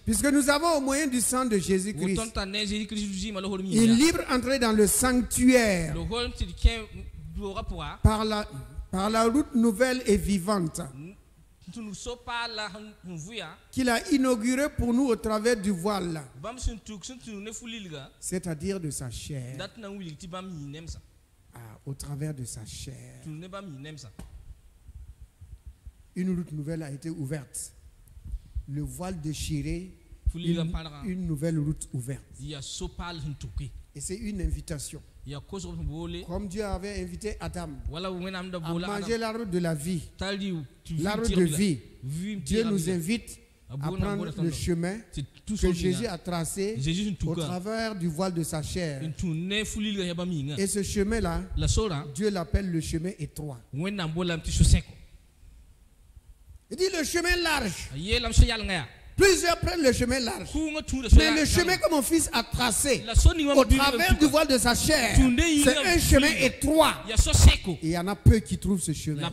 puisque nous avons au moyen du sang de Jésus-Christ une libre entrée dans le sanctuaire par la route nouvelle et vivante qu'il a inaugurée pour nous au travers du voile, c'est-à-dire de sa chair. Au travers de sa chair. une route nouvelle a été ouverte. Le voile déchiré, une nouvelle route ouverte. Et c'est une invitation. Comme Dieu avait invité Adam à manger l'arbre de la vie, l'arbre de vie, Dieu nous invite à prendre le chemin que Jésus a tracé au travers du voile de sa chair. Et ce chemin-là, Dieu l'appelle le chemin étroit. Il dit le chemin large. Plusieurs prennent le chemin large. Mais le chemin que mon fils a tracé au travers du voile de sa chair, c'est un chemin étroit. Et il y en a peu qui trouvent ce chemin.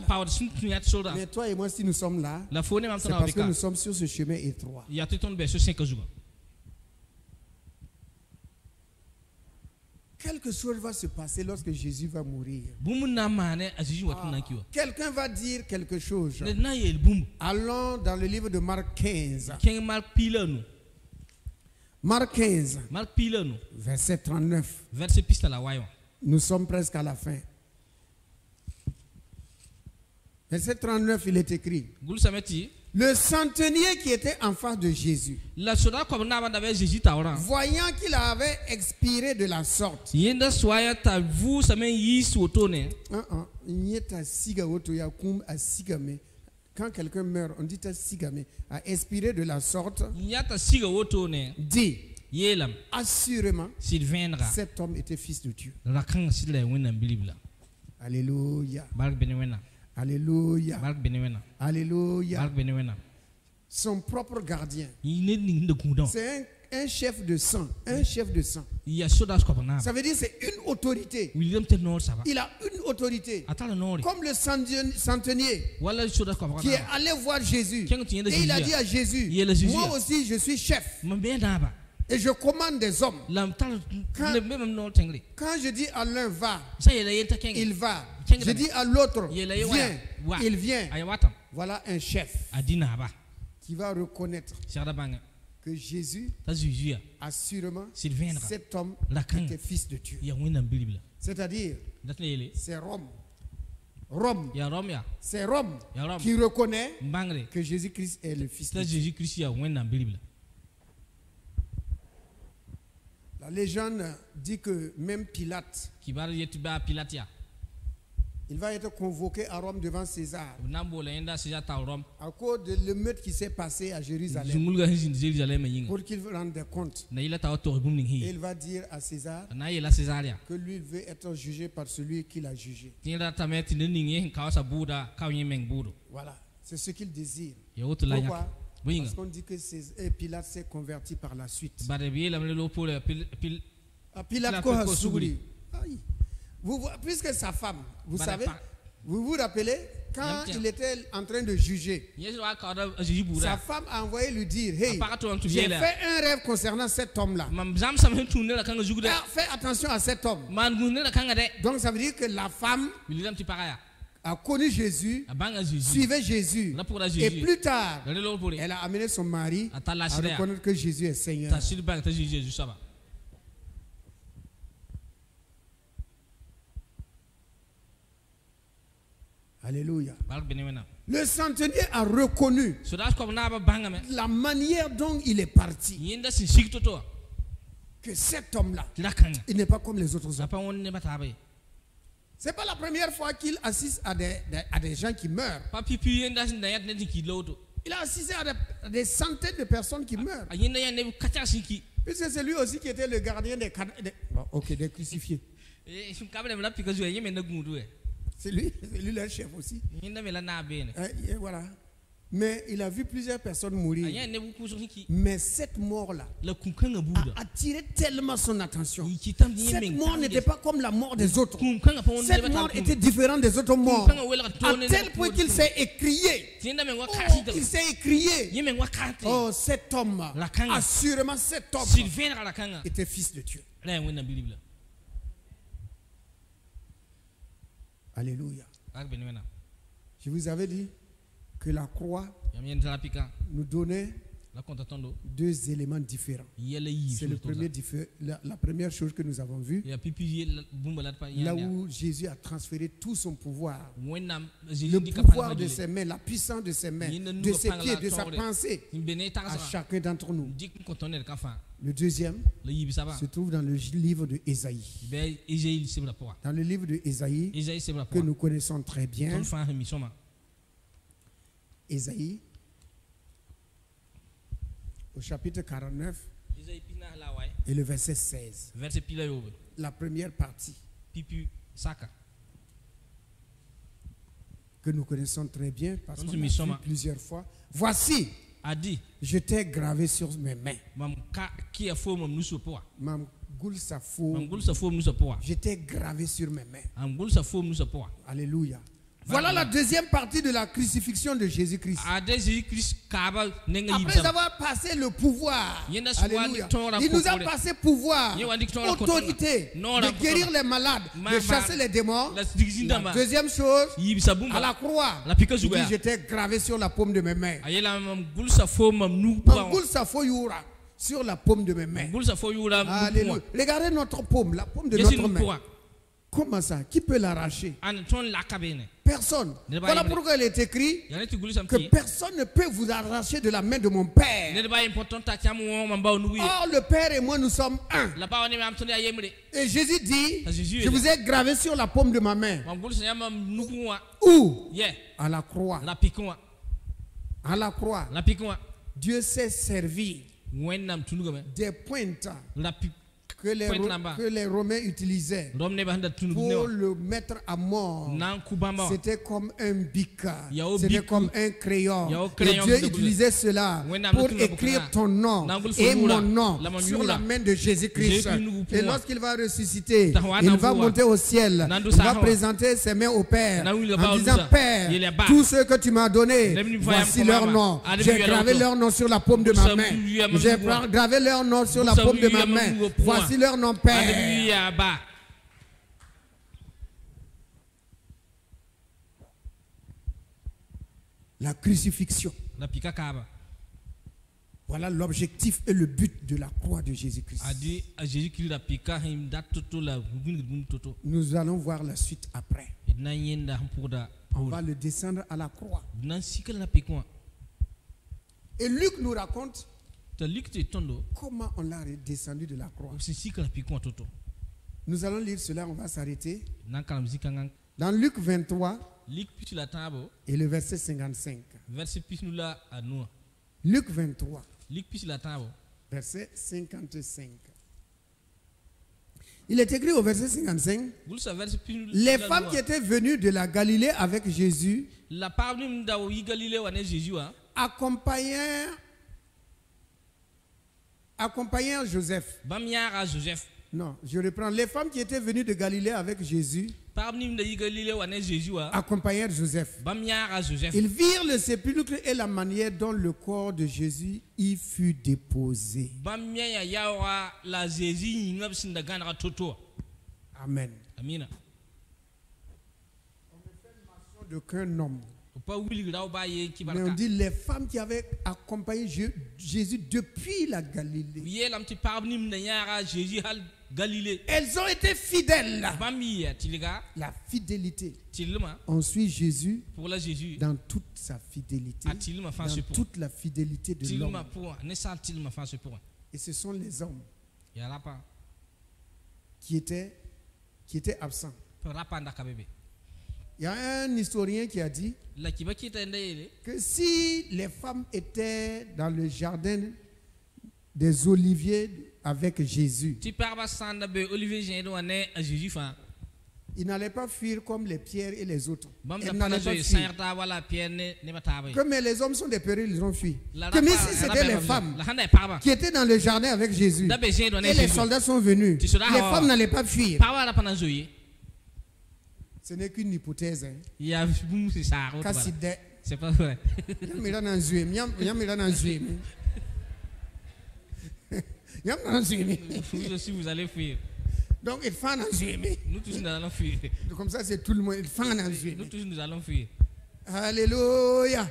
Mais toi et moi, si nous sommes là, c'est parce que nous sommes sur ce chemin étroit. Quelque chose va se passer lorsque Jésus va mourir. Quelqu'un va dire quelque chose. Allons dans le livre de Marc 15. Marc 15, verset 39. Nous sommes presque à la fin. Verset 39, il est écrit: le centenier qui était en face de Jésus, voyant qu'il avait expiré de la sorte, quand quelqu'un meurt, on dit a expiré de la sorte, dit assurément cet homme était fils de Dieu. Alléluia. Alléluia. Alléluia. Son propre gardien. C'est un chef de sang. Un chef de sang. Ça veut dire c'est une autorité. Il a une autorité. Comme le centenier qui est allé voir Jésus. Et il a dit à Jésus: moi aussi je suis chef. Et je commande des hommes. Quand je dis à l'un va, il va. Je dis à l'autre viens, il vient. Voilà un chef qui va reconnaître que Jésus, assurément, cet homme était fils de Dieu. C'est-à-dire, c'est Rome. C'est Rome qui reconnaît que Jésus-Christ est le fils de Dieu. La légende dit que même Pilate, il va être convoqué à Rome devant César à cause de l'émeute qui s'est passée à Jérusalem, pour qu'il rende des comptes. Et il va dire à César que lui veut être jugé par celui qu'il a jugé. Voilà, c'est ce qu'il désire. Pourquoi? Parce qu'on dit que Pilate s'est converti par la suite. Pilate puisque sa femme, vous savez, vous vous rappelez, quand il était en train de juger, sa femme a envoyé lui dire: hey, j'ai fait un rêve concernant cet homme-là. Fais attention à cet homme. Donc ça veut dire que la femme a connu Jésus, suivait Jésus, et plus tard, elle a amené son mari à reconnaître que Jésus est Seigneur. Alléluia. Le centenier a reconnu la manière dont il est parti, que cet homme-là, il n'est pas comme les autres hommes. C'est pas la première fois qu'il assiste à des gens qui meurent. Il a assisté à des centaines de personnes qui meurent. Puisque c'est lui aussi qui était le gardien des crucifiés. C'est lui leur chef aussi. Et voilà. Mais il a vu plusieurs personnes mourir. Mais cette mort-là a attiré tellement son attention. Cette mort n'était pas comme la mort des autres. Cette mort était différente des autres morts. À tel point qu'il s'est écrié. Il s'est écrié. Oh, cet homme, assurément cet homme était fils de Dieu. Alléluia. Je vous avais dit que la croix nous donnait deux éléments différents. C'est la première chose que nous avons vue. Là où Jésus a transféré tout son pouvoir. Le pouvoir de ses mains, la puissance de ses mains, de ses pieds, de sa pensée à chacun d'entre nous. Le deuxième se trouve dans le livre de Ésaïe. Dans le livre de Ésaïe, que nous connaissons très bien. Ésaïe, au chapitre 49 et le verset 16. La première partie que nous connaissons très bien parce qu'on l'a vu plusieurs fois. Voici, je t'ai gravé sur mes mains. Je t'ai gravé sur mes mains. Alléluia. Voilà la deuxième partie de la crucifixion de Jésus-Christ. Après avoir passé le pouvoir, alléluia, il nous a passé pouvoir, autorité, de guérir les malades, de chasser les démons. La deuxième chose, à la croix, il dit, je t'ai gravé sur la paume de mes mains. Sur la paume de mes mains. Alléluia. Regardez notre paume, la paume de notre main. Comment ça? Qui peut l'arracher? Personne. Voilà pourquoi il est écrit que personne ne peut vous arracher de la main de mon Père. Or, le Père et moi, nous sommes un. Et Jésus dit, je vous ai gravé sur la paume de ma main. Où? À la croix. À la croix. Dieu s'est servi des pointes que les Romains utilisaient pour le mettre à mort. C'était comme un bic, c'était comme un crayon. Et Dieu utilisait cela pour écrire ton nom et mon nom sur la main de Jésus-Christ. Et lorsqu'il va ressusciter, il va monter au ciel. Il va présenter ses mains au Père en disant, Père, tous ceux que tu m'as donnés, voici leur nom. J'ai gravé leur nom sur la paume de ma main. J'ai gravé leur nom sur la paume de ma main. Voici leur nom, Père. La crucifixion. Voilà l'objectif et le but de la croix de Jésus-Christ. Nous allons voir la suite après. On va le descendre à la croix. Et Luc nous raconte comment on l'a descendu de la croix. Nous allons lire cela, on va s'arrêter. Dans Luc 23 et le verset 55. Luc 23, verset 55. Il est écrit au verset 55, les femmes qui étaient venues de la Galilée avec Jésus accompagnèrent Joseph. Non, je reprends. Les femmes qui étaient venues de Galilée avec Jésus accompagnèrent Joseph. Ils virent le sépulcre et la manière dont le corps de Jésus y fut déposé. Amen. On ne fait mention d'aucun homme. Mais on dit les femmes qui avaient accompagné Jésus depuis la Galilée. Elles ont été fidèles. La fidélité. On suit Jésus dans toute sa fidélité, dans toute la fidélité de l'homme. Et ce sont les hommes qui étaient absents. Il y a un historien qui a dit que si les femmes étaient dans le jardin des oliviers avec Jésus, ils n'allaient pas fuir comme les pierres et les autres. Ils n'allaient pas fuir. Mais les hommes sont des périls, ils ont fui. Que mais si c'était les femmes qui étaient dans le jardin avec Jésus et les soldats sont venus, les femmes n'allaient pas fuir. Ce n'est qu'une hypothèse. C'est pas vrai. Vous aussi, vous allez fuir. Donc, il faut en fuir. Nous tous, nous allons fuir. Comme ça, c'est tout le monde. Il faut en fuir. Nous tous, nous allons fuir. Alléluia.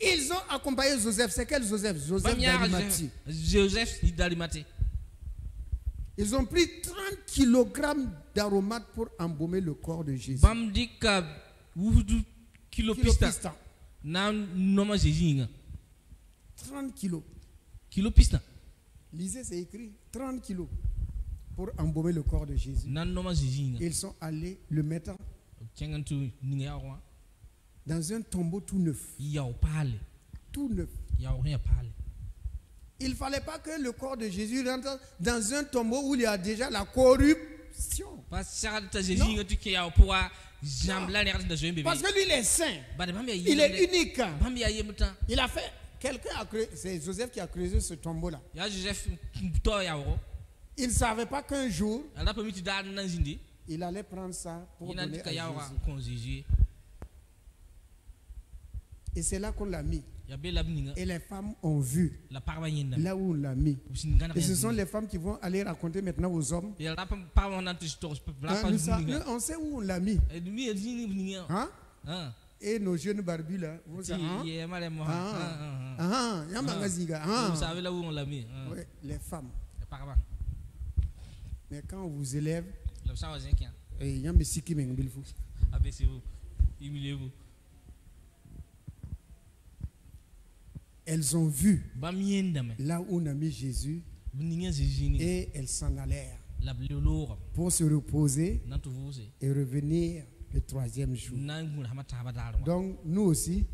Ils ont accompagné Joseph. C'est quel Joseph? Joseph d'Arimathie. Joseph d'Arimathie. Ils ont pris 30 kilogrammes d'aromates pour embaumer le corps de Jésus. 30 kilos. Lisez, c'est écrit 30 kilos pour embaumer le corps de Jésus. Ils sont allés le mettre dans un tombeau tout neuf. Tout neuf. Il ne fallait pas que le corps de Jésus rentre dans un tombeau où il y a déjà la corruption. Non. Parce que lui, il est saint. Il est unique. Il a fait. Quelqu'un a creusé. C'est Joseph qui a creusé ce tombeau-là. Il ne savait pas qu'un jour, il allait prendre ça pour donner à Jésus. Et c'est là qu'on l'a mis. Et les femmes ont vu là où on l'a mis. Et ce sont les femmes qui vont aller raconter maintenant aux hommes. On sait où on l'a mis. Hein? Et nos jeunes barbus là vont dire, vous savez là où on l'a mis. Oui, les femmes. Mais quand on vous élève, humiliez-vous. Elles ont vu là où on a mis Jésus et elles s'en allèrent pour se reposer et revenir le 3e jour. Donc nous aussi,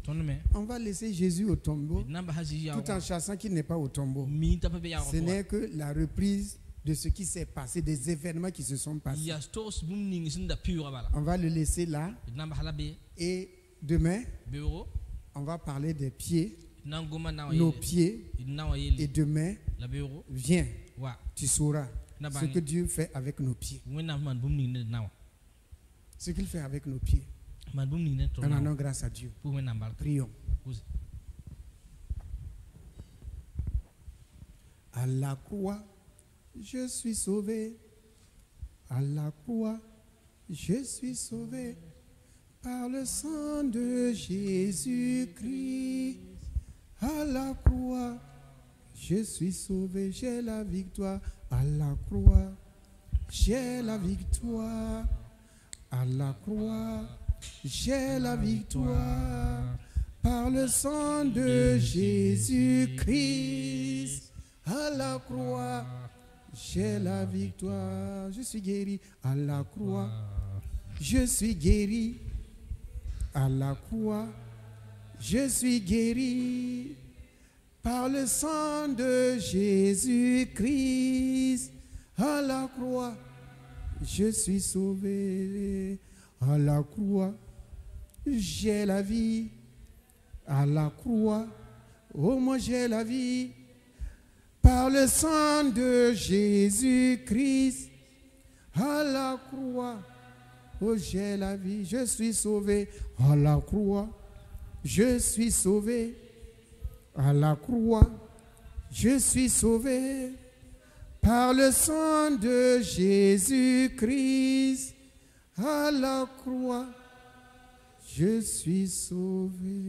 on va laisser Jésus au tombeau tout en chassant qu'il n'est pas au tombeau. Ce n'est que la reprise de ce qui s'est passé, des événements qui se sont passés. On va le laisser là et demain, on va parler des pieds. Nos pieds, et demain, viens, tu sauras ce que Dieu fait avec nos pieds. Ce qu'il fait avec nos pieds. En rendant grâce à Dieu. Prions. À la croix, je suis sauvé. À la croix, je suis sauvé par le sang de Jésus-Christ. À la croix, je suis sauvé, j'ai la victoire. À la croix, j'ai la victoire. À la croix, j'ai la victoire. Par le sang de Jésus-Christ. À la croix, j'ai la victoire. Je suis guéri. À la croix, je suis guéri. À la croix, je suis guéri par le sang de Jésus-Christ. À la croix, je suis sauvé. À la croix, j'ai la vie. À la croix, oh moi j'ai la vie. Par le sang de Jésus-Christ. À la croix, oh j'ai la vie. Je suis sauvé. À la croix, je suis sauvé. À la croix, je suis sauvé. Par le sang de Jésus-Christ. À la croix, je suis sauvé.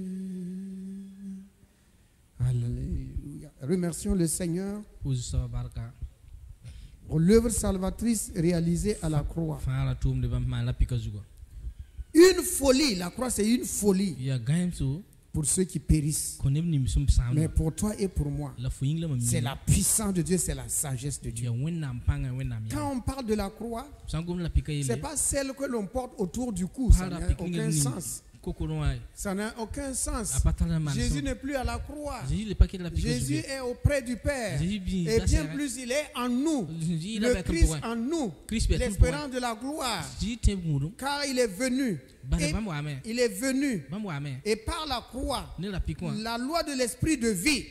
Alléluia. Remercions le Seigneur pour l'œuvre salvatrice réalisée à la croix. Une folie, la croix c'est une folie pour ceux qui périssent. Mais pour toi et pour moi, c'est la puissance de Dieu, c'est la sagesse de Dieu. Quand on parle de la croix, ce n'est pas celle que l'on porte autour du cou, ça n'a aucun sens. Ça n'a aucun sens. Jésus n'est plus à la croix. Jésus est auprès du Père. Et bien plus, il est en nous. Le Christ en nous. L'espérance de la gloire. Car il est venu. Il est venu. Et par la croix, la loi de l'esprit de vie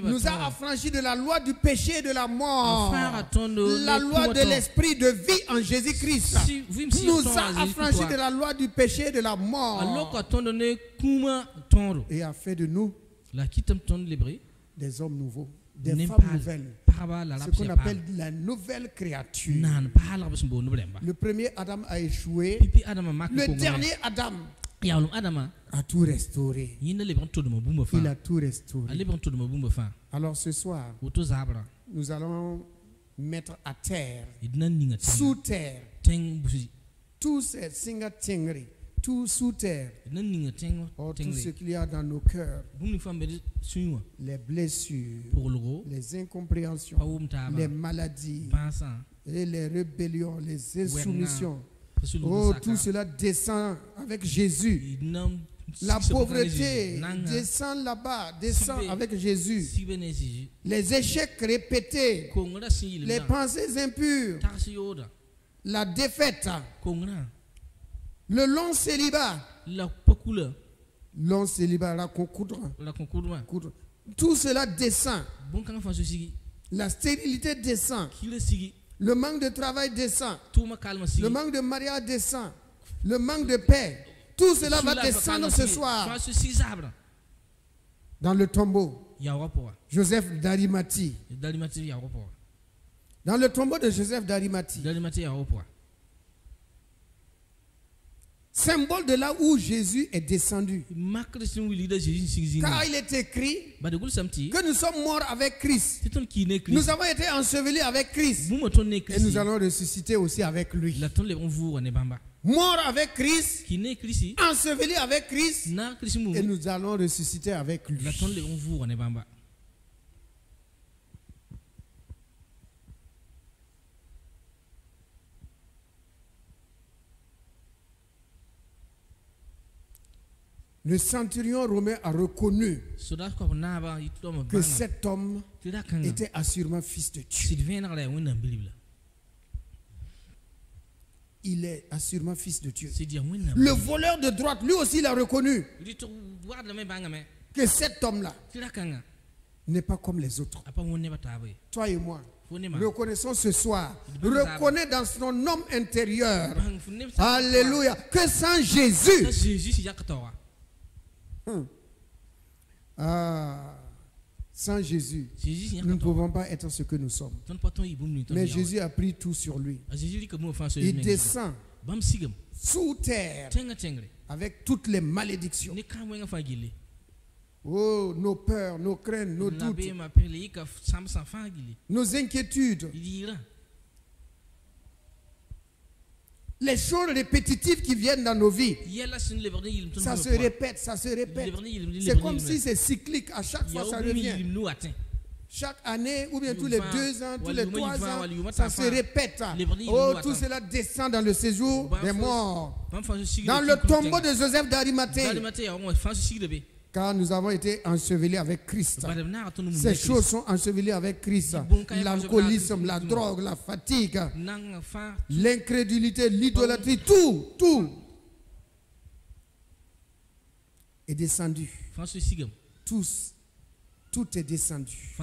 nous a affranchis de la loi du péché et de la mort. La loi de l'esprit de vie en Jésus-Christ nous a affranchis de la loi du péché et de la mort. Et a fait de nous des hommes nouveaux, des femmes nouvelles. Ce qu'on appelle la nouvelle créature. Le premier Adam a échoué. Le dernier Adam a tout restauré. Il a tout restauré. Alors ce soir, nous allons mettre à terre, sous terre, tout sous terre, tout ce qu'il y a dans nos cœurs, les blessures, les incompréhensions, les maladies, et les rébellions, les insoumissions. Oh, tout cela descend avec Jésus. La pauvreté descend là-bas, descend avec Jésus. Les échecs répétés, les pensées impures, la défaite, le long célibat, la concoudre. Tout cela descend. La stérilité descend. Le manque de travail descend. Le manque de mariage descend. Le manque de paix. Tout cela va descendre ce soir dans le tombeau. Joseph d'Arimathie. Dans le tombeau de Joseph d'Arimathie. Symbole de là où Jésus est descendu. Car il est écrit que nous sommes morts avec Christ. Nous avons été ensevelis avec Christ. Et nous allons ressusciter aussi avec lui. Mort avec Christ, enseveli avec Christ, et nous allons ressusciter avec lui. Le centurion romain a reconnu que cet homme était assurément fils de Dieu. Il est assurément fils de Dieu. Le voleur de droite, lui aussi, il a reconnu que cet homme-là n'est pas comme les autres. Toi et moi, reconnaissons ce soir, reconnais dans son homme intérieur, alléluia, que sans Jésus, sans Jésus, nous ne pouvons pas être ce que nous sommes. Mais Jésus a pris tout sur lui. Il descend sous terre avec toutes les malédictions. Oh, nos peurs, nos craintes, nos doutes, nos inquiétudes. Les choses répétitives qui viennent dans nos vies, ça se répète, ça se répète. C'est comme si c'est cyclique, à chaque fois ça revient. Chaque année, ou bien tous les 2 ans, tous les 3 ans, ça se répète. Oh, tout cela descend dans le séjour des morts. Dans le tombeau de Joseph d'Arimathée. Car nous avons été ensevelis avec Christ. Ces choses sont ensevelies avec Christ. L'alcoolisme, la drogue, la fatigue, l'incrédulité, l'idolâtrie, tout est descendu. Tout est descendu.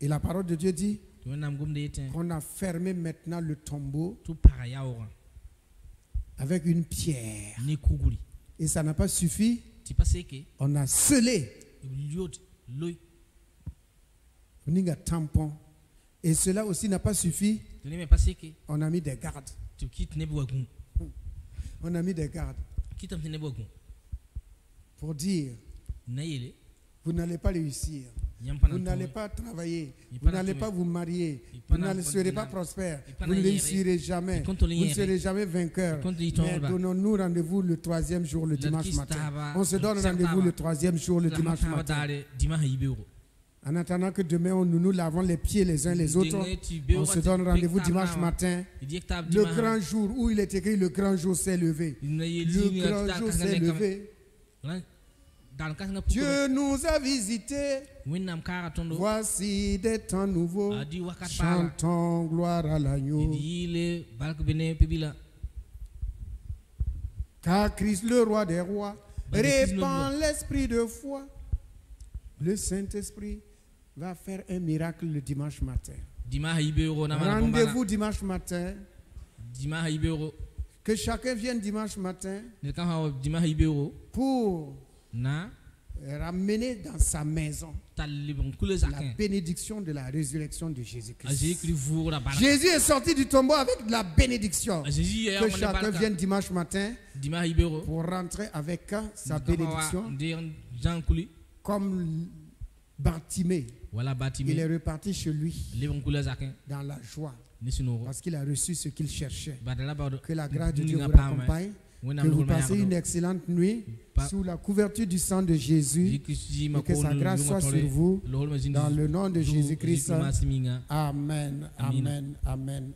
Et la parole de Dieu dit qu'on a fermé maintenant le tombeau avec une pierre. Et ça n'a pas suffi. On a scellé. On a tampon. Et cela aussi n'a pas suffi. On a mis des gardes. On a mis des gardes. Pour dire, vous n'allez pas réussir. Vous n'allez pas travailler. Vous n'allez pas vous marier. Vous ne serez pas prospère. Vous ne réussirez jamais. Vous ne serez jamais vainqueur. Mais donnons-nous rendez-vous le 3e jour, le dimanche matin. On se donne rendez-vous le 3e jour, le dimanche matin. En attendant que demain, nous nous lavons les pieds les uns les autres, on se donne rendez-vous dimanche matin. Le grand jour où il est écrit, le grand jour s'est levé. Le grand jour s'est levé. Dieu nous a visités. Voici des temps nouveaux. Chantons gloire à l'agneau. Car Christ, le roi des rois, répand l'esprit de foi. Le Saint-Esprit va faire un miracle le dimanche matin. Rendez-vous dimanche matin. Que chacun vienne dimanche matin pour ramener dans sa maison la bénédiction de la résurrection de Jésus-Christ. Jésus est sorti du tombeau avec la bénédiction. Que chacun vienne dimanche matin pour rentrer avec sa bénédiction. Comme Bartimée, il est reparti chez lui dans la joie parce qu'il a reçu ce qu'il cherchait. Que la grâce de Dieu vous accompagne. Que vous passez une excellente nuit sous la couverture du sang de Jésus et que sa grâce soit sur vous dans le nom de Jésus-Christ. Amen, amen, amen, amen.